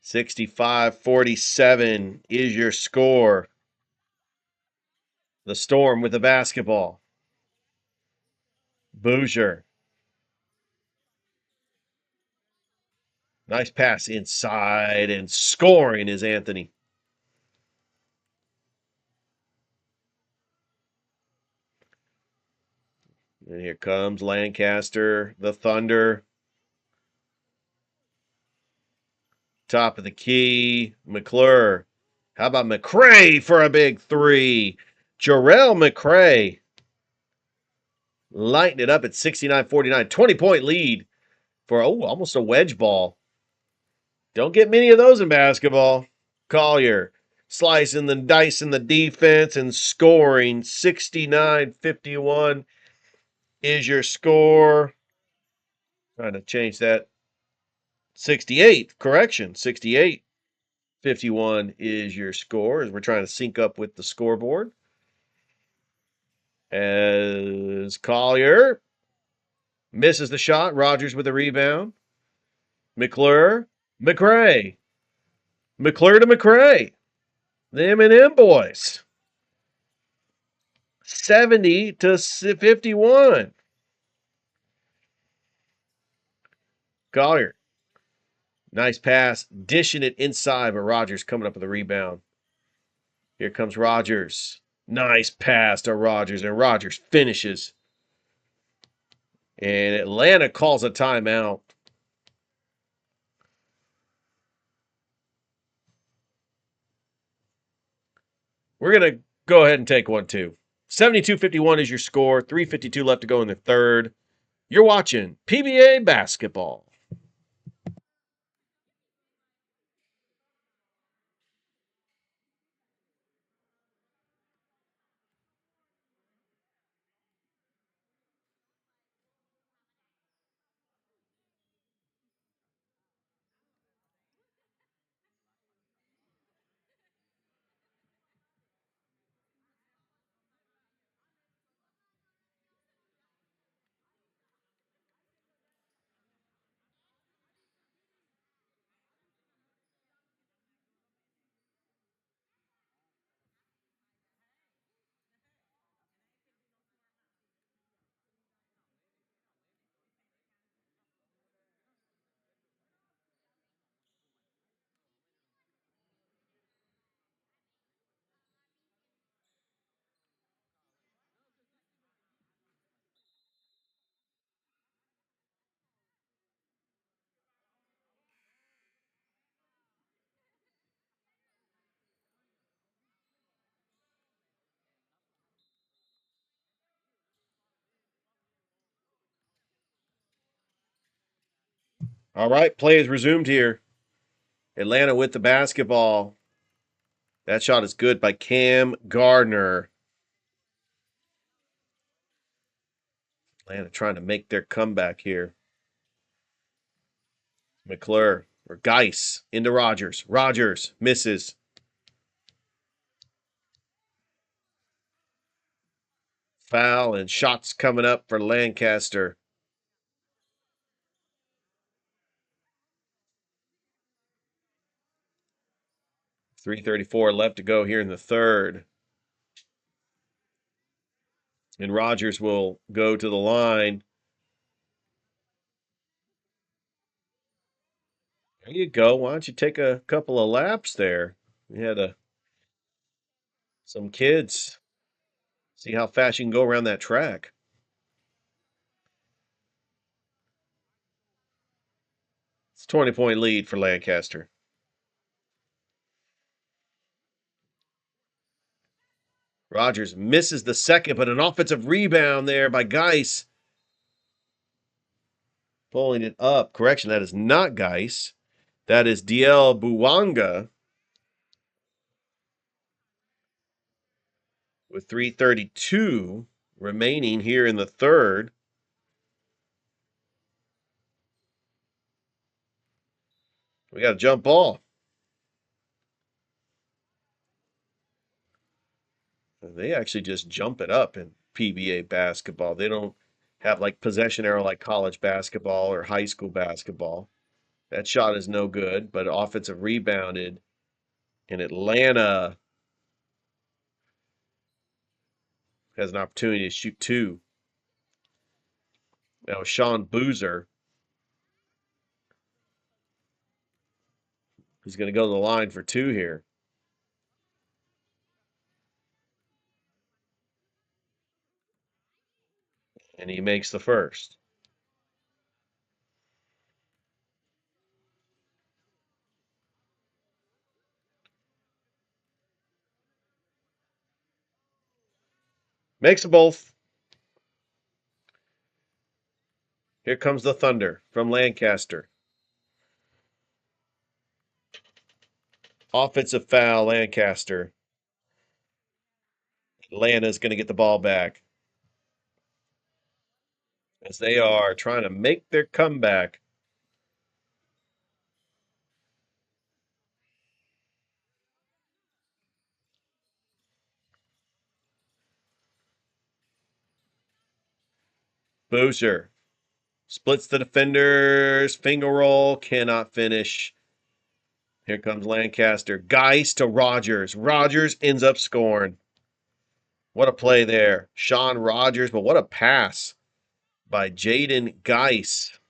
65-47 is your score. The Storm with the basketball. Boozer. Nice pass inside, and scoring is Anthony. And here comes Lancaster, the Thunder. Top of the key, McClure. How about McCray for a big three? Jarrell McCray lighting it up at 69-49. 20-point lead for, almost a wedge ball. Don't get many of those in basketball. Collier slicing the dicing the defense and scoring. 69-51 is your score. Trying to change that. 68, correction. 68-51 is your score as we're trying to sync up with the scoreboard. As Collier misses the shot. Rogers with a rebound. McClure. McCray. McClure to McCray. The M&M boys. 70-51. Collier. Nice pass. Dishing it inside, but Rogers coming up with a rebound. Here comes Rogers. Nice pass to Rogers, and Rogers finishes. And Atlanta calls a timeout. We're going to go ahead and take one, too. 72-51 is your score. 3:52 left to go in the third. You're watching PBA basketball. All right, play is resumed here. Atlanta with the basketball. That shot is good by Cam Gardner. Atlanta trying to make their comeback here. McClure or Geis into Rogers. Rogers misses. Foul and shots coming up for Lancaster. 3:34 left to go here in the third. And Rogers will go to the line. There you go. Why don't you take a couple of laps there? You had some kids. See how fast you can go around that track. It's a 20-point lead for Lancaster. Rogers misses the second, but an offensive rebound there by Geis. Pulling it up. Correction, that is not Geis. That is DL Buwanga with 3:32 remaining here in the third. We got a jump ball. They actually just jump it up in PBA basketball. They don't have like possession arrow like college basketball or high school basketball. That shot is no good, but offensive rebounded. And Atlanta has an opportunity to shoot two. Now Sean Boozer, who's going to go to the line for two here. And he makes the first. Makes them both. Here comes the Thunder from Lancaster. Offensive foul, Lancaster. Atlanta's going to get the ball back as they are trying to make their comeback. Boozer splits the defenders. Finger roll. Cannot finish. Here comes Lancaster. Geist to Rogers. Rogers ends up scoring. What a play there. Sean Rogers, but what a pass by Jaden Geist.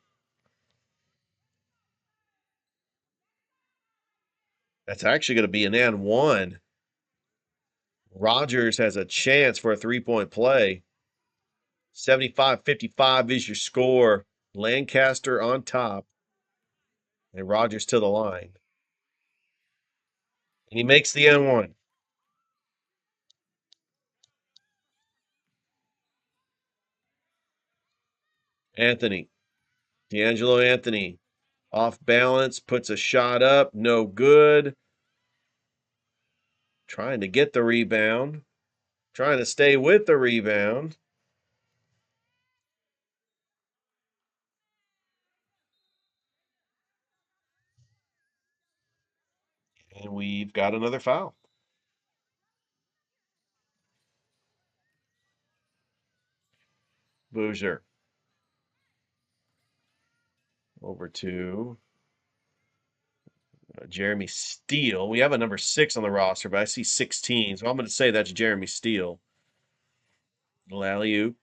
That's actually going to be an and one. Rogers has a chance for a 3-point play. 75-55 is your score. Lancaster on top. And Rogers to the line. And he makes the and one. Anthony. D'Angelo Anthony. Off balance, puts a shot up. No good. Trying to get the rebound. Trying to stay with the rebound. And we've got another foul. Boozer. Over to Jeremy Steele. We have a number 6 on the roster, but I see 16, so I'm going to say that's Jeremy Steele. Alley-oop.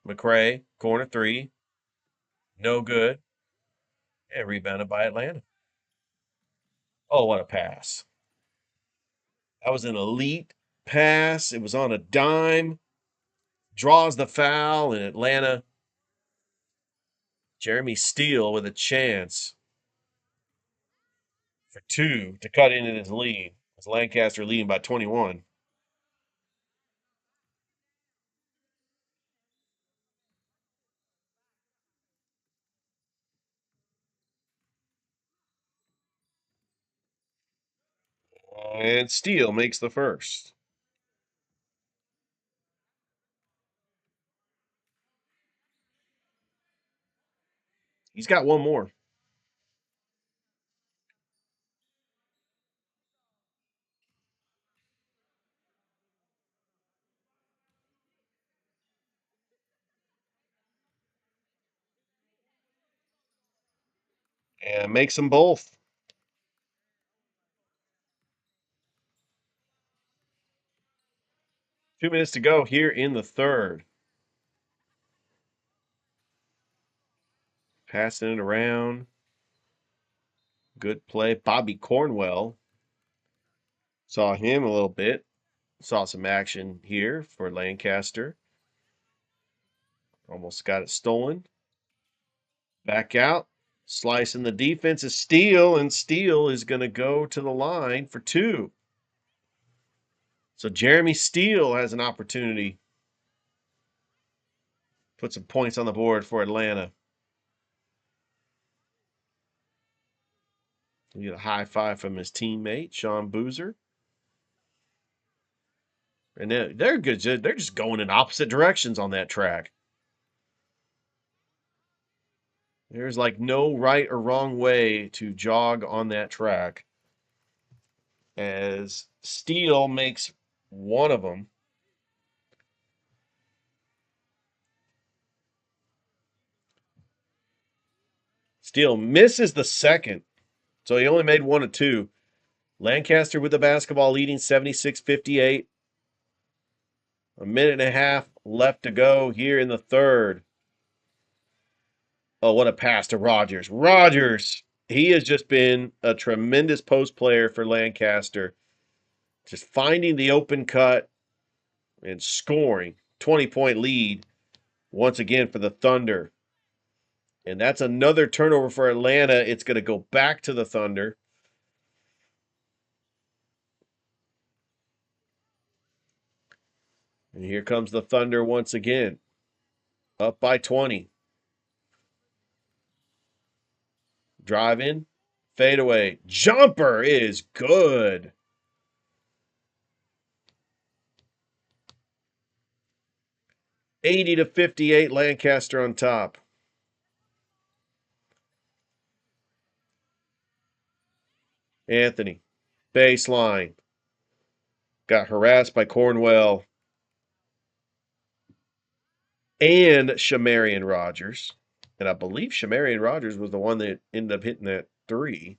McRae, corner 3. No good. And rebounded by Atlanta. Oh, what a pass. That was an elite pass. It was on a dime. Draws the foul, and Atlanta. Jeremy Steele with a chance for 2 to cut into his lead. As Lancaster leading by 21. And Steele makes the first. He's got one more. And makes them both. 2 minutes to go here in the third. Passing it around. Good play. Bobby Cornwell. Saw him a little bit. Saw some action here for Lancaster. Almost got it stolen. Back out. Slicing the defense is Steele, and Steele is going to go to the line for 2. So Jeremy Steele has an opportunity. Put some points on the board for Atlanta. We get a high five from his teammate, Sean Boozer. And they're good. They're just going in opposite directions on that track. There's like no right or wrong way to jog on that track. As Steele makes one of them. Steele misses the second. So he only made 1 of 2. Lancaster with the basketball leading 76-58. A minute and a half left to go here in the third. Oh, what a pass to Rogers. Rogers, he has just been a tremendous post player for Lancaster. Just finding the open cut and scoring. 20-point lead once again for the Thunder. And that's another turnover for Atlanta. It's going to go back to the Thunder. And here comes the Thunder once again. Up by 20. Drive in. Fadeaway. Jumper is good. 80-58, Lancaster on top. Anthony. Baseline. Got harassed by Cornwell and Shamarian Rogers. And I believe Shamarian Rogers was the one that ended up hitting that three.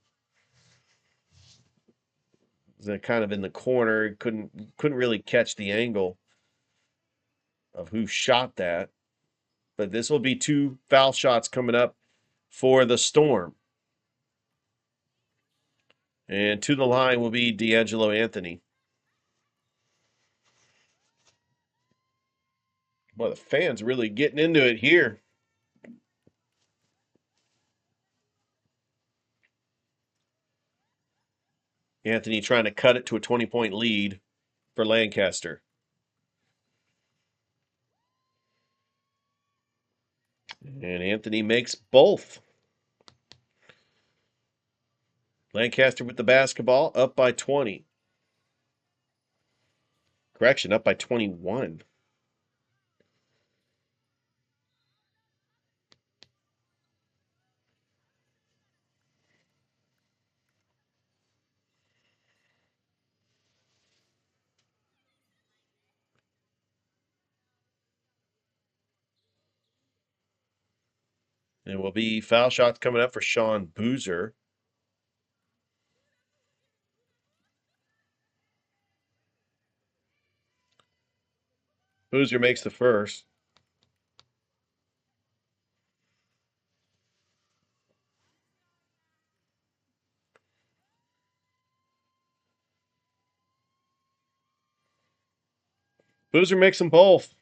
Kind of in the corner. Couldn't really catch the angle of who shot that. But this will be 2 foul shots coming up for the Storm. And to the line will be D'Angelo Anthony. Boy, the fans really getting into it here. Anthony trying to cut it to a 20-point lead for Lancaster. And Anthony makes both. Lancaster with the basketball, up by 20. Correction, up by 21. And will be foul shots coming up for Sean Boozer. Boozer makes the first. Boozer makes them both.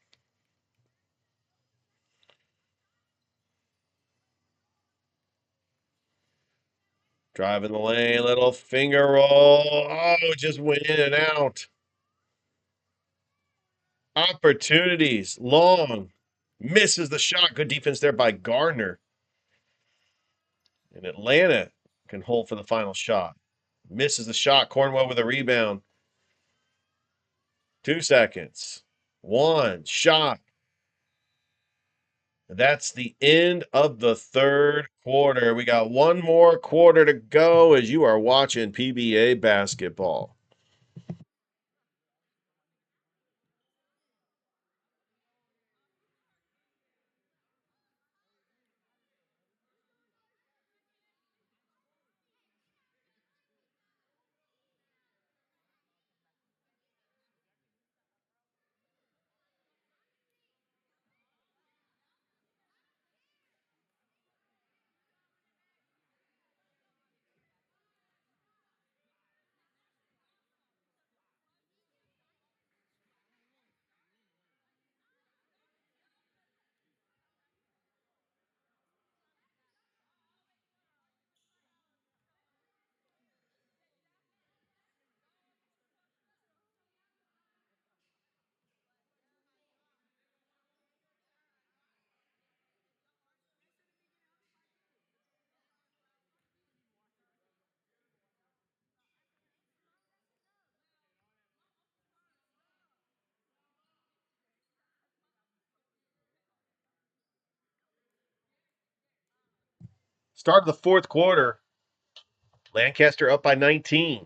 Driving the lane, little finger roll. Oh, just went in and out. Opportunities, long. Misses the shot. Good defense there by Gardner. And Atlanta can hold for the final shot. Misses the shot. Cornwell with a rebound. 2 seconds. 1 shot. That's the end of the third quarter. We got 1 more quarter to go as you are watching PBA basketball. Start of the fourth quarter. Lancaster up by 19.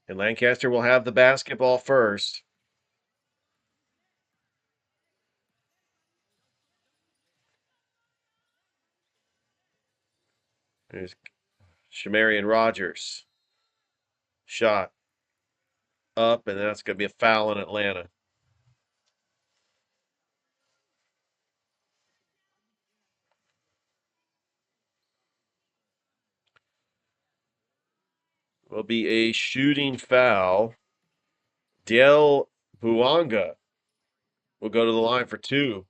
And Lancaster will have the basketball first. There's Shamarian Rogers. Shot up, and that's going to be a foul in Atlanta. Will be a shooting foul Del Buanga will go to the line for 2.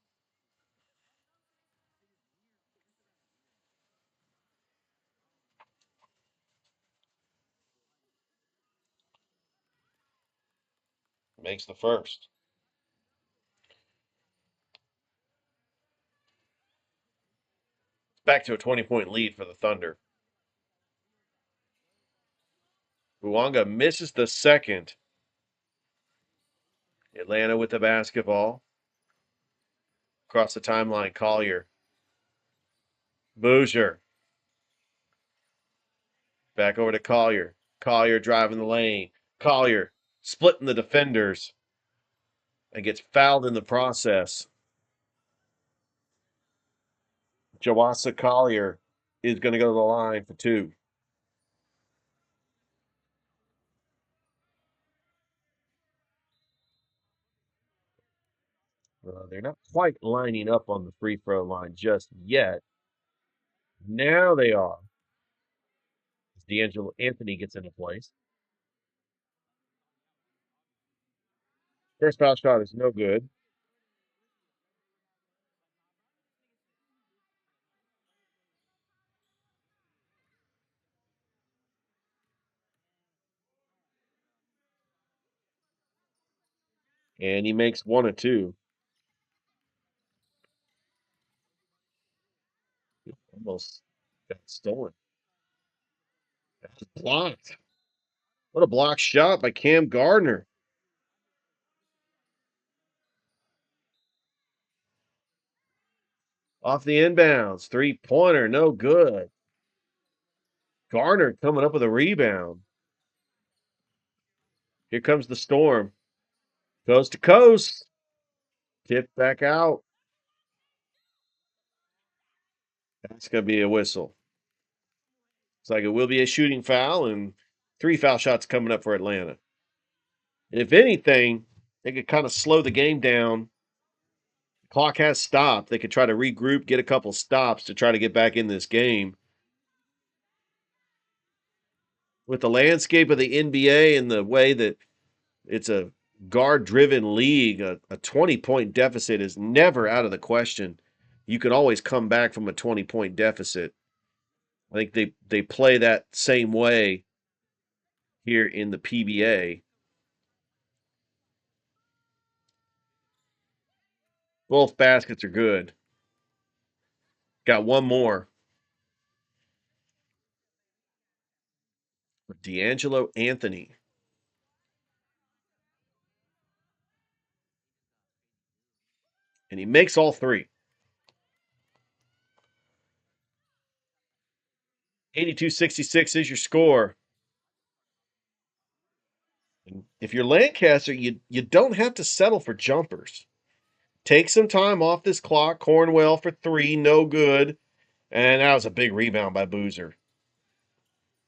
Makes the first. Back to a 20-point lead for the Thunder. Buanga misses the second. Atlanta with the basketball. Across the timeline, Collier. Boozer. Back over to Collier. Collier driving the lane. Collier splitting the defenders and gets fouled in the process. Jawasa Collier is going to go to the line for 2. They're not quite lining up on the free throw line just yet. Now they are. D'Angelo Anthony gets into place. First foul shot is no good. And he makes 1 of 2. Almost got stolen. That's blocked. What a block shot by Cam Gardner. Off the inbounds. 3-pointer, no good. Gardner coming up with a rebound. Here comes the Storm. Coast to coast. Tipped back out. That's going to be a whistle. It's like it will be a shooting foul and 3 foul shots coming up for Atlanta. And if anything, they could kind of slow the game down. Clock has stopped. They could try to regroup, get a couple stops to try to get back in this game. With the landscape of the NBA and the way that it's a guard-driven league, a 20-point deficit is never out of the question. You can always come back from a 20-point deficit. I think they play that same way here in the PBA. Both baskets are good. Got one more. D'Angelo Anthony. And he makes all 3. 82-66 is your score. And if you're Lancaster, you don't have to settle for jumpers. Take some time off this clock. Cornwell for 3, no good. And that was a big rebound by Boozer.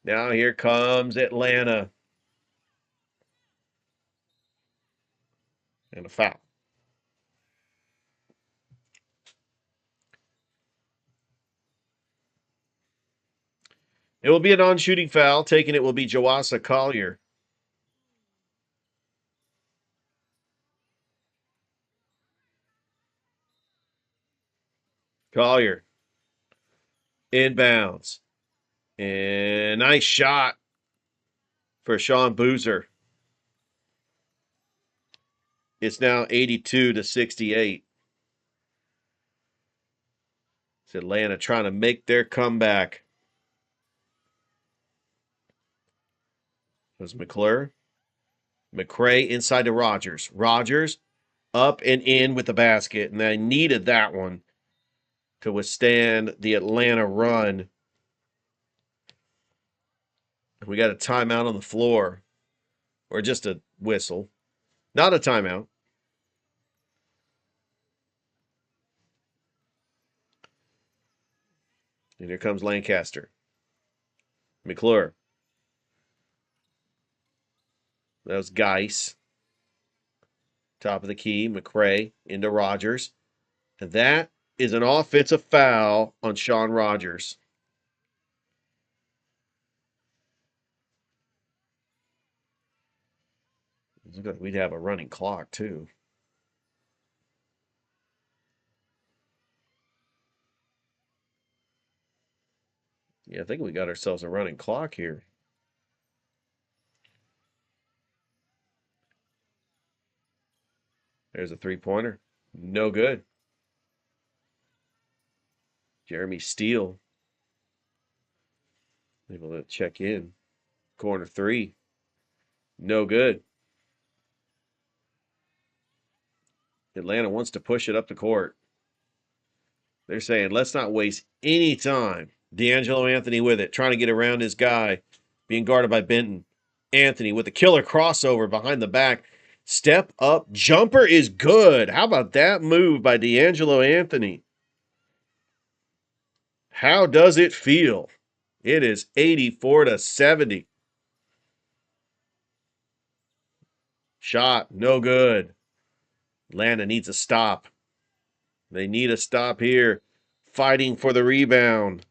Now here comes Atlanta. And a foul. It will be a non-shooting foul. Taking it will be Jawasa Collier. Collier. Inbounds. And nice shot for Sean Boozer. It's now 82-68. It's Atlanta trying to make their comeback. It was McClure. McCray inside to Rogers. Rogers up and in with the basket, and they needed that one to withstand the Atlanta run. We got a timeout on the floor, or just a whistle. Not a timeout. And here comes Lancaster. McClure. That was Geis. Top of the key. McCray into Rogers. And that is an offensive foul on Sean Rogers. Looks like we'd have a running clock, too. Yeah, I think we got ourselves a running clock here. There's a three-pointer. No good. Jeremy Steele able to check in. Corner three. No good. Atlanta wants to push it up the court. They're saying, let's not waste any time. D'Angelo Anthony with it, trying to get around his guy, being guarded by Benton. Anthony with a killer crossover behind the back. Step up jumper is good. How about that move by D'Angelo Anthony? How does it feel? It is 84-70. Shot, no good. Atlanta needs a stop. They need a stop here. Fighting for the rebound.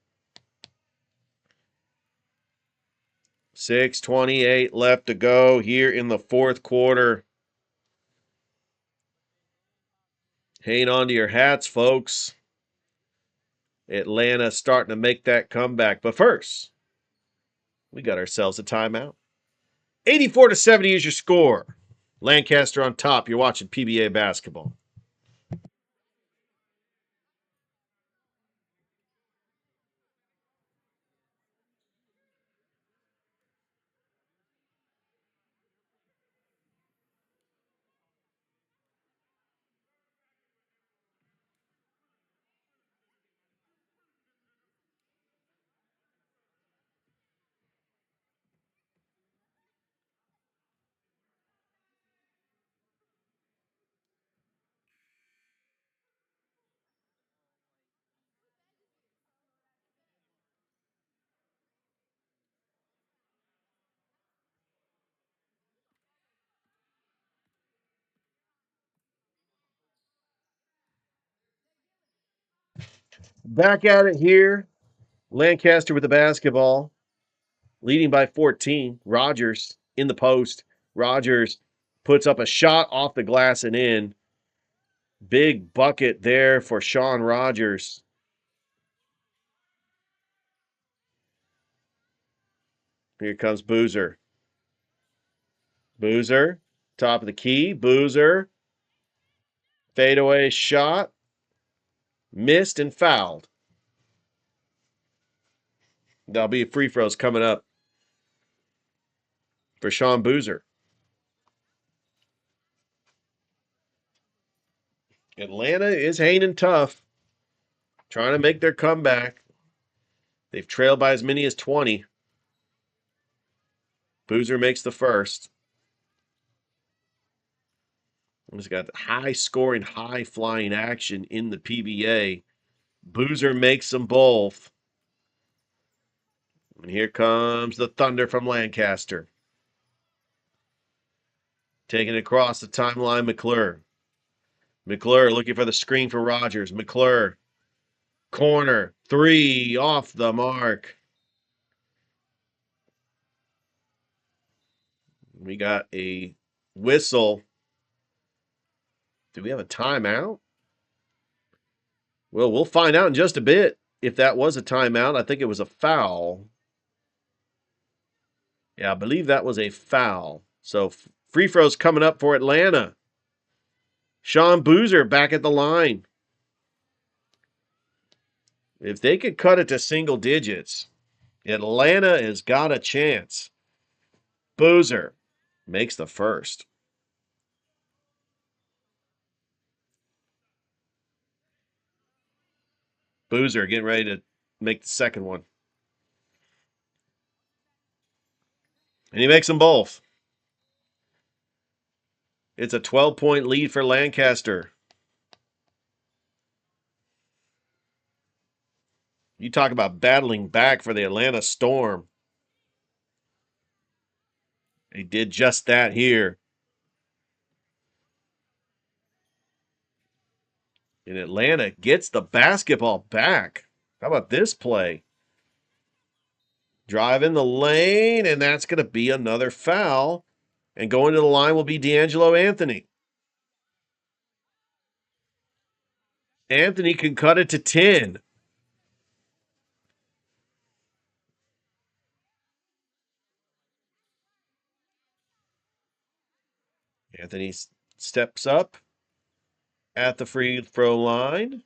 6:28 left to go here in the fourth quarter. Hang on to your hats, folks. Atlanta starting to make that comeback. But first, we got ourselves a timeout. 84-70 is your score. Lancaster on top. You're watching PBA basketball. Back at it here. Lancaster with the basketball, leading by 14. Rogers in the post. Rogers puts up a shot off the glass and in. Big bucket there for Sean Rogers. Here comes Boozer. Boozer, top of the key. Boozer, fadeaway shot, missed and fouled. There'll be free throws coming up for Sean Boozer. Atlanta is hanging tough, trying to make their comeback. They've trailed by as many as 20. Boozer makes the first. He's got high scoring, high flying action in the PBA. Boozer makes them both. And here comes the Thunder from Lancaster. Taking it across the timeline, McClure. McClure looking for the screen for Rogers. McClure, corner, three, off the mark. We got a whistle. Do we have a timeout? Well, we'll find out in just a bit if that was a timeout. I think it was a foul. Yeah, I believe that was a foul. So free throws coming up for Atlanta. Sean Boozer back at the line. If they could cut it to single digits, Atlanta has got a chance. Boozer makes the first. Boozer getting ready to make the second one. And he makes them both. It's a 12-point lead for Lancaster. You talk about battling back for the Atlanta Storm. They did just that here. And Atlanta gets the basketball back. How about this play? Drive in the lane, and that's going to be another foul. And going to the line will be D'Angelo Anthony. Anthony can cut it to 10. Anthony steps up at the free throw line.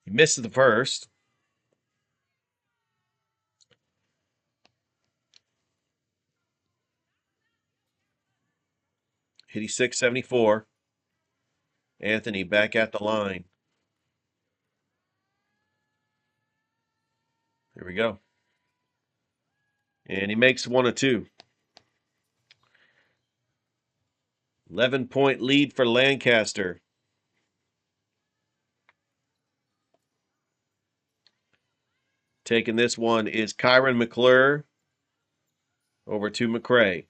He misses the first. Hit 674. Anthony back at the line. Here we go. And he makes 1 of 2. 11-point lead for Lancaster. Taking this one is Kyron McClure over to McCray.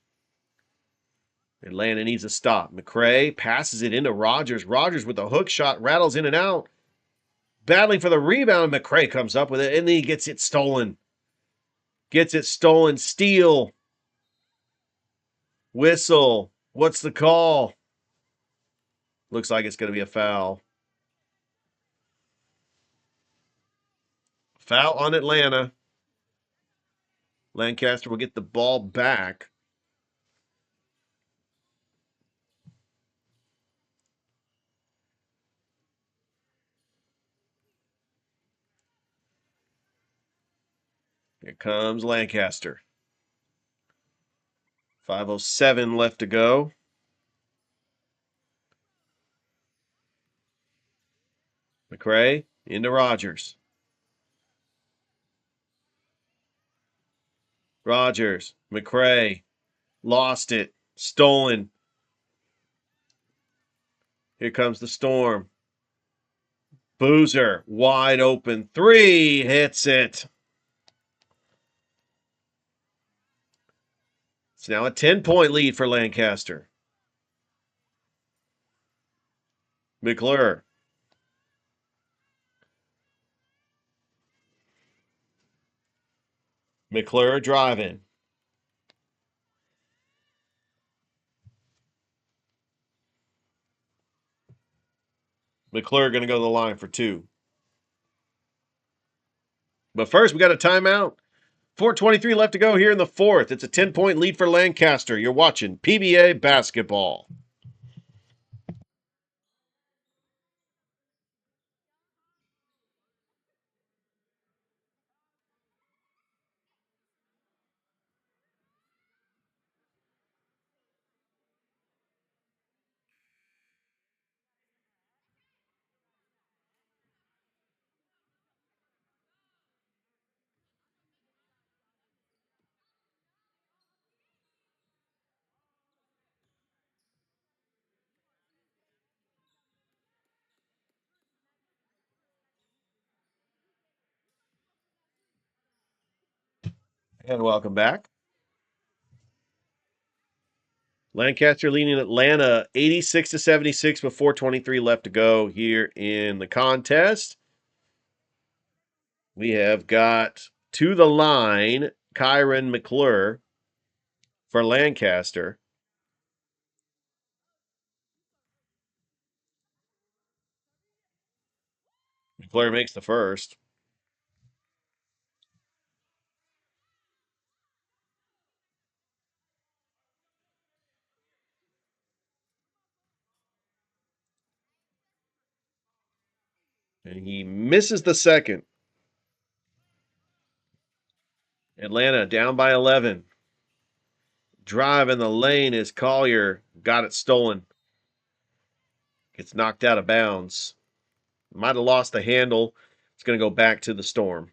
Atlanta needs a stop. McCray passes it into Rogers. Rogers with a hook shot, rattles in and out. Battling for the rebound. McCray comes up with it, and then he gets it stolen. Gets it stolen. Steal. Whistle. What's the call? Looks like it's going to be a foul. Foul on Atlanta. Lancaster will get the ball back. Here comes Lancaster. 5:07 left to go. McCray into Rogers. Rogers. McCray. Lost it. Stolen. Here comes the Storm. Boozer. Wide open. 3. Hits it. It's now a 10-point lead for Lancaster. McClure. McClure driving. McClure going to go to the line for 2. But first, we got a timeout. 4:23 left to go here in the fourth. It's a 10-point lead for Lancaster. You're watching PBA basketball. And welcome back. Lancaster leading Atlanta 86-76 with 4:23 left to go here in the contest. We have got to the line Kyron McClure for Lancaster. McClure makes the first. And he misses the second. Atlanta down by 11. Drive in the lane as Collier got it stolen. Gets knocked out of bounds. Might have lost the handle. It's going to go back to the Storm.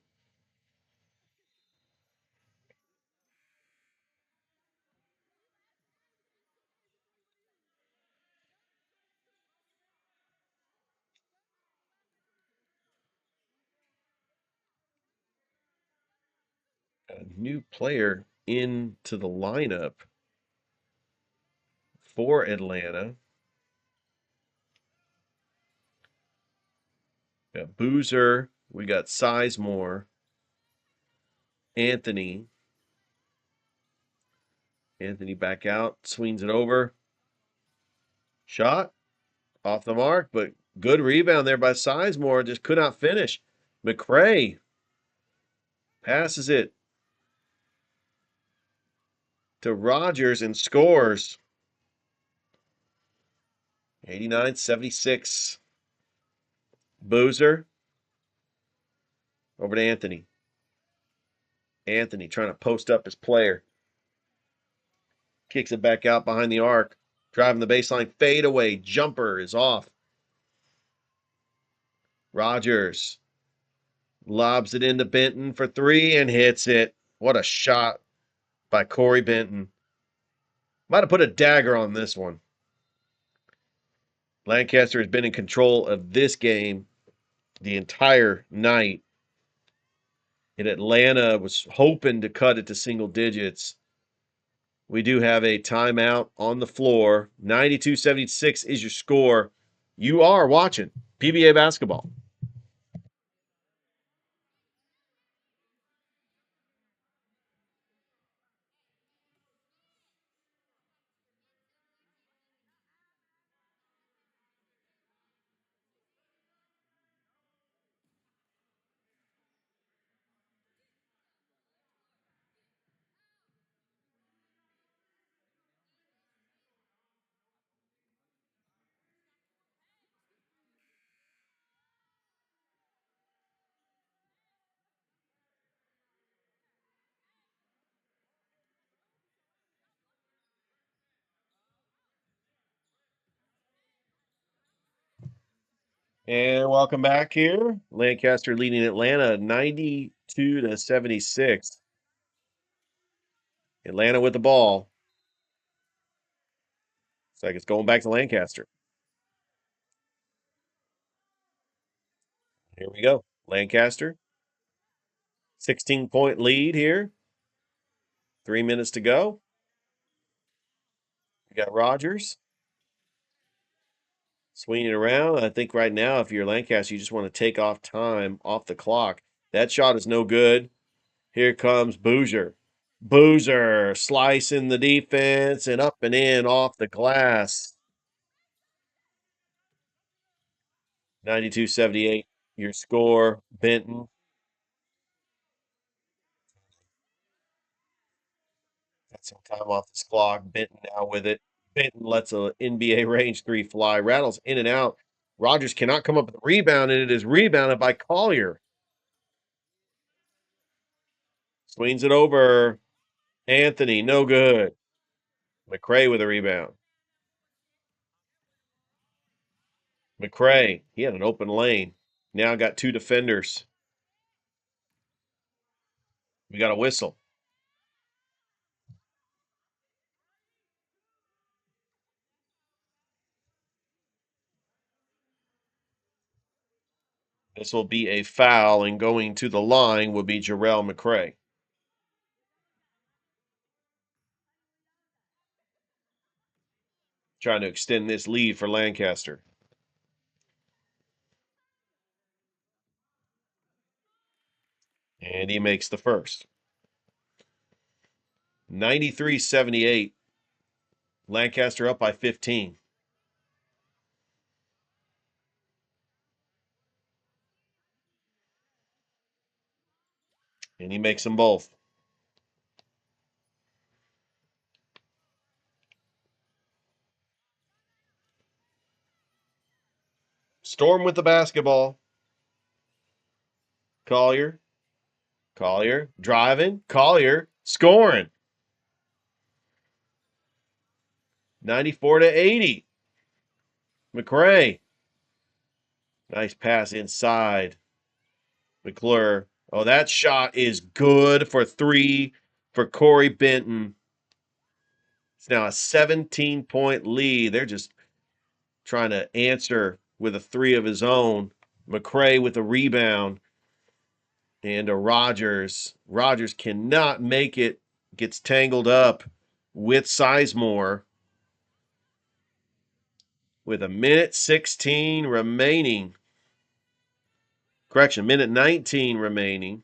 A new player into the lineup for Atlanta. We got Boozer. We got Sizemore. Anthony. Anthony back out, swings it over. Shot off the mark, but good rebound there by Sizemore. Just could not finish. McCray passes it to Rogers and scores. 89-76. Boozer over to Anthony. Anthony trying to post up his player. Kicks it back out behind the arc. Driving the baseline. Fade away. Jumper is off. Rogers lobs it into Benton for three and hits it. What a shot by Corey Benton. Might have put a dagger on this one. Lancaster has been in control of this game the entire night. And Atlanta was hoping to cut it to single digits. We do have a timeout on the floor. 92-76 is your score. You are watching PBA basketball. And welcome back here. Lancaster leading Atlanta 92-76. Atlanta with the ball. It's like it's going back to Lancaster. Here we go. Lancaster. 16-point lead here. 3 minutes to go. We got Rogers swinging around. I think right now, if you're Lancaster, you just want to take off time off the clock. That shot is no good. Here comes Boozer. Boozer slicing the defense and up and in off the glass. 92-78, your score. Benton. Got some time off this clock. Benton now with it. Benton lets a NBA range three fly. Rattles in and out. Rogers cannot come up with a rebound, and it is rebounded by Collier. Swings it over. Anthony, no good. McCray with a rebound. McCray, he had an open lane. Now got two defenders. We got a whistle. This will be a foul, and going to the line will be Jarrell McCray. Trying to extend this lead for Lancaster. And he makes the first. 93-78. Lancaster up by 15. And he makes them both. Storm with the basketball. Collier. Collier driving. Collier scoring. 94-80. McCray. Nice pass inside. McClure. Oh, that shot is good for three for Corey Benton. It's now a 17-point lead. They're just trying to answer with a three of his own. McCray with a rebound. And a Rogers. Rogers cannot make it. Gets tangled up with Sizemore. With a minute 16 remaining. Correction, minute 19 remaining.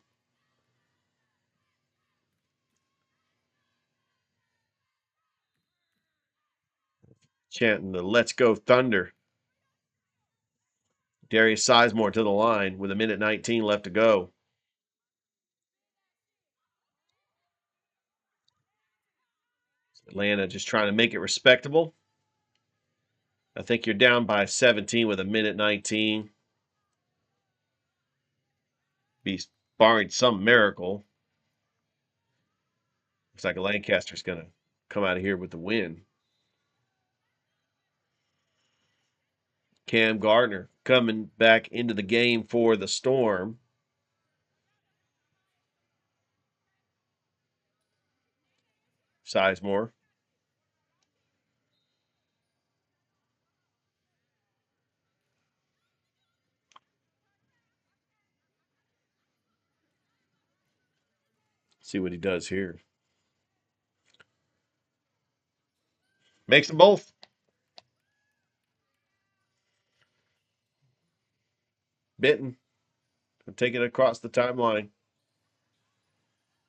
chanting the "Let's Go Thunder." Darius Sizemore to the line with 1:19 left to go. Atlanta just trying to make it respectable. I think you're down by 17 with 1:19. Be barring some miracle. Looks like Lancaster's going to come out of here with the win. Cam Gardner coming back into the game for the Storm. Sizemore. See what he does here. Makes them both. Benton take it across the timeline.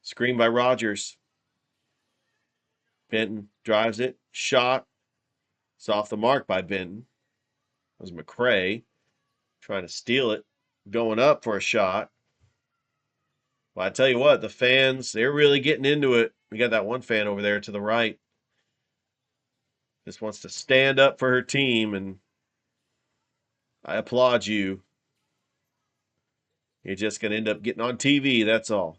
Screen by Rogers. Benton drives it. Shot. It's off the mark by Benton. It was McCray trying to steal it. Going up for a shot. Well, I tell you what, the fans, they're really getting into it. We got that one fan over there to the right. Just wants to stand up for her team, and I applaud you. You're just going to end up getting on TV, that's all.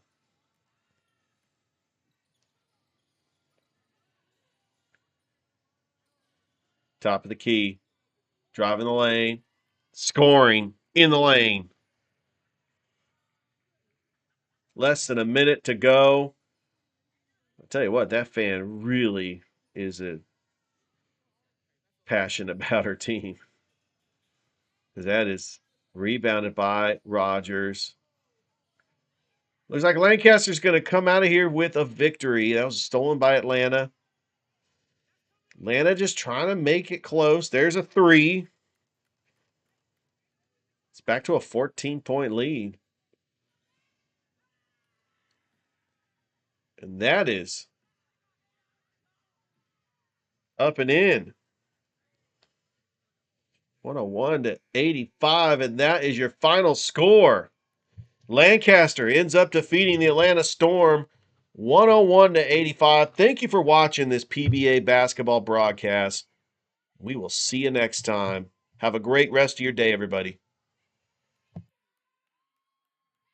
Top of the key. Driving the lane. Scoring in the lane. Less than a minute to go. I'll tell you what, that fan really is passionate about her team. Because that is rebounded by Rogers. Looks like Lancaster's going to come out of here with a victory. That was stolen by Atlanta. Atlanta just trying to make it close. There's a 3. It's back to a 14-point lead. And that is up and in. 101-85, and that is your final score. Lancaster ends up defeating the Atlanta Storm 101-85. Thank you for watching this PBA basketball broadcast. We will see you next time. Have a great rest of your day, everybody.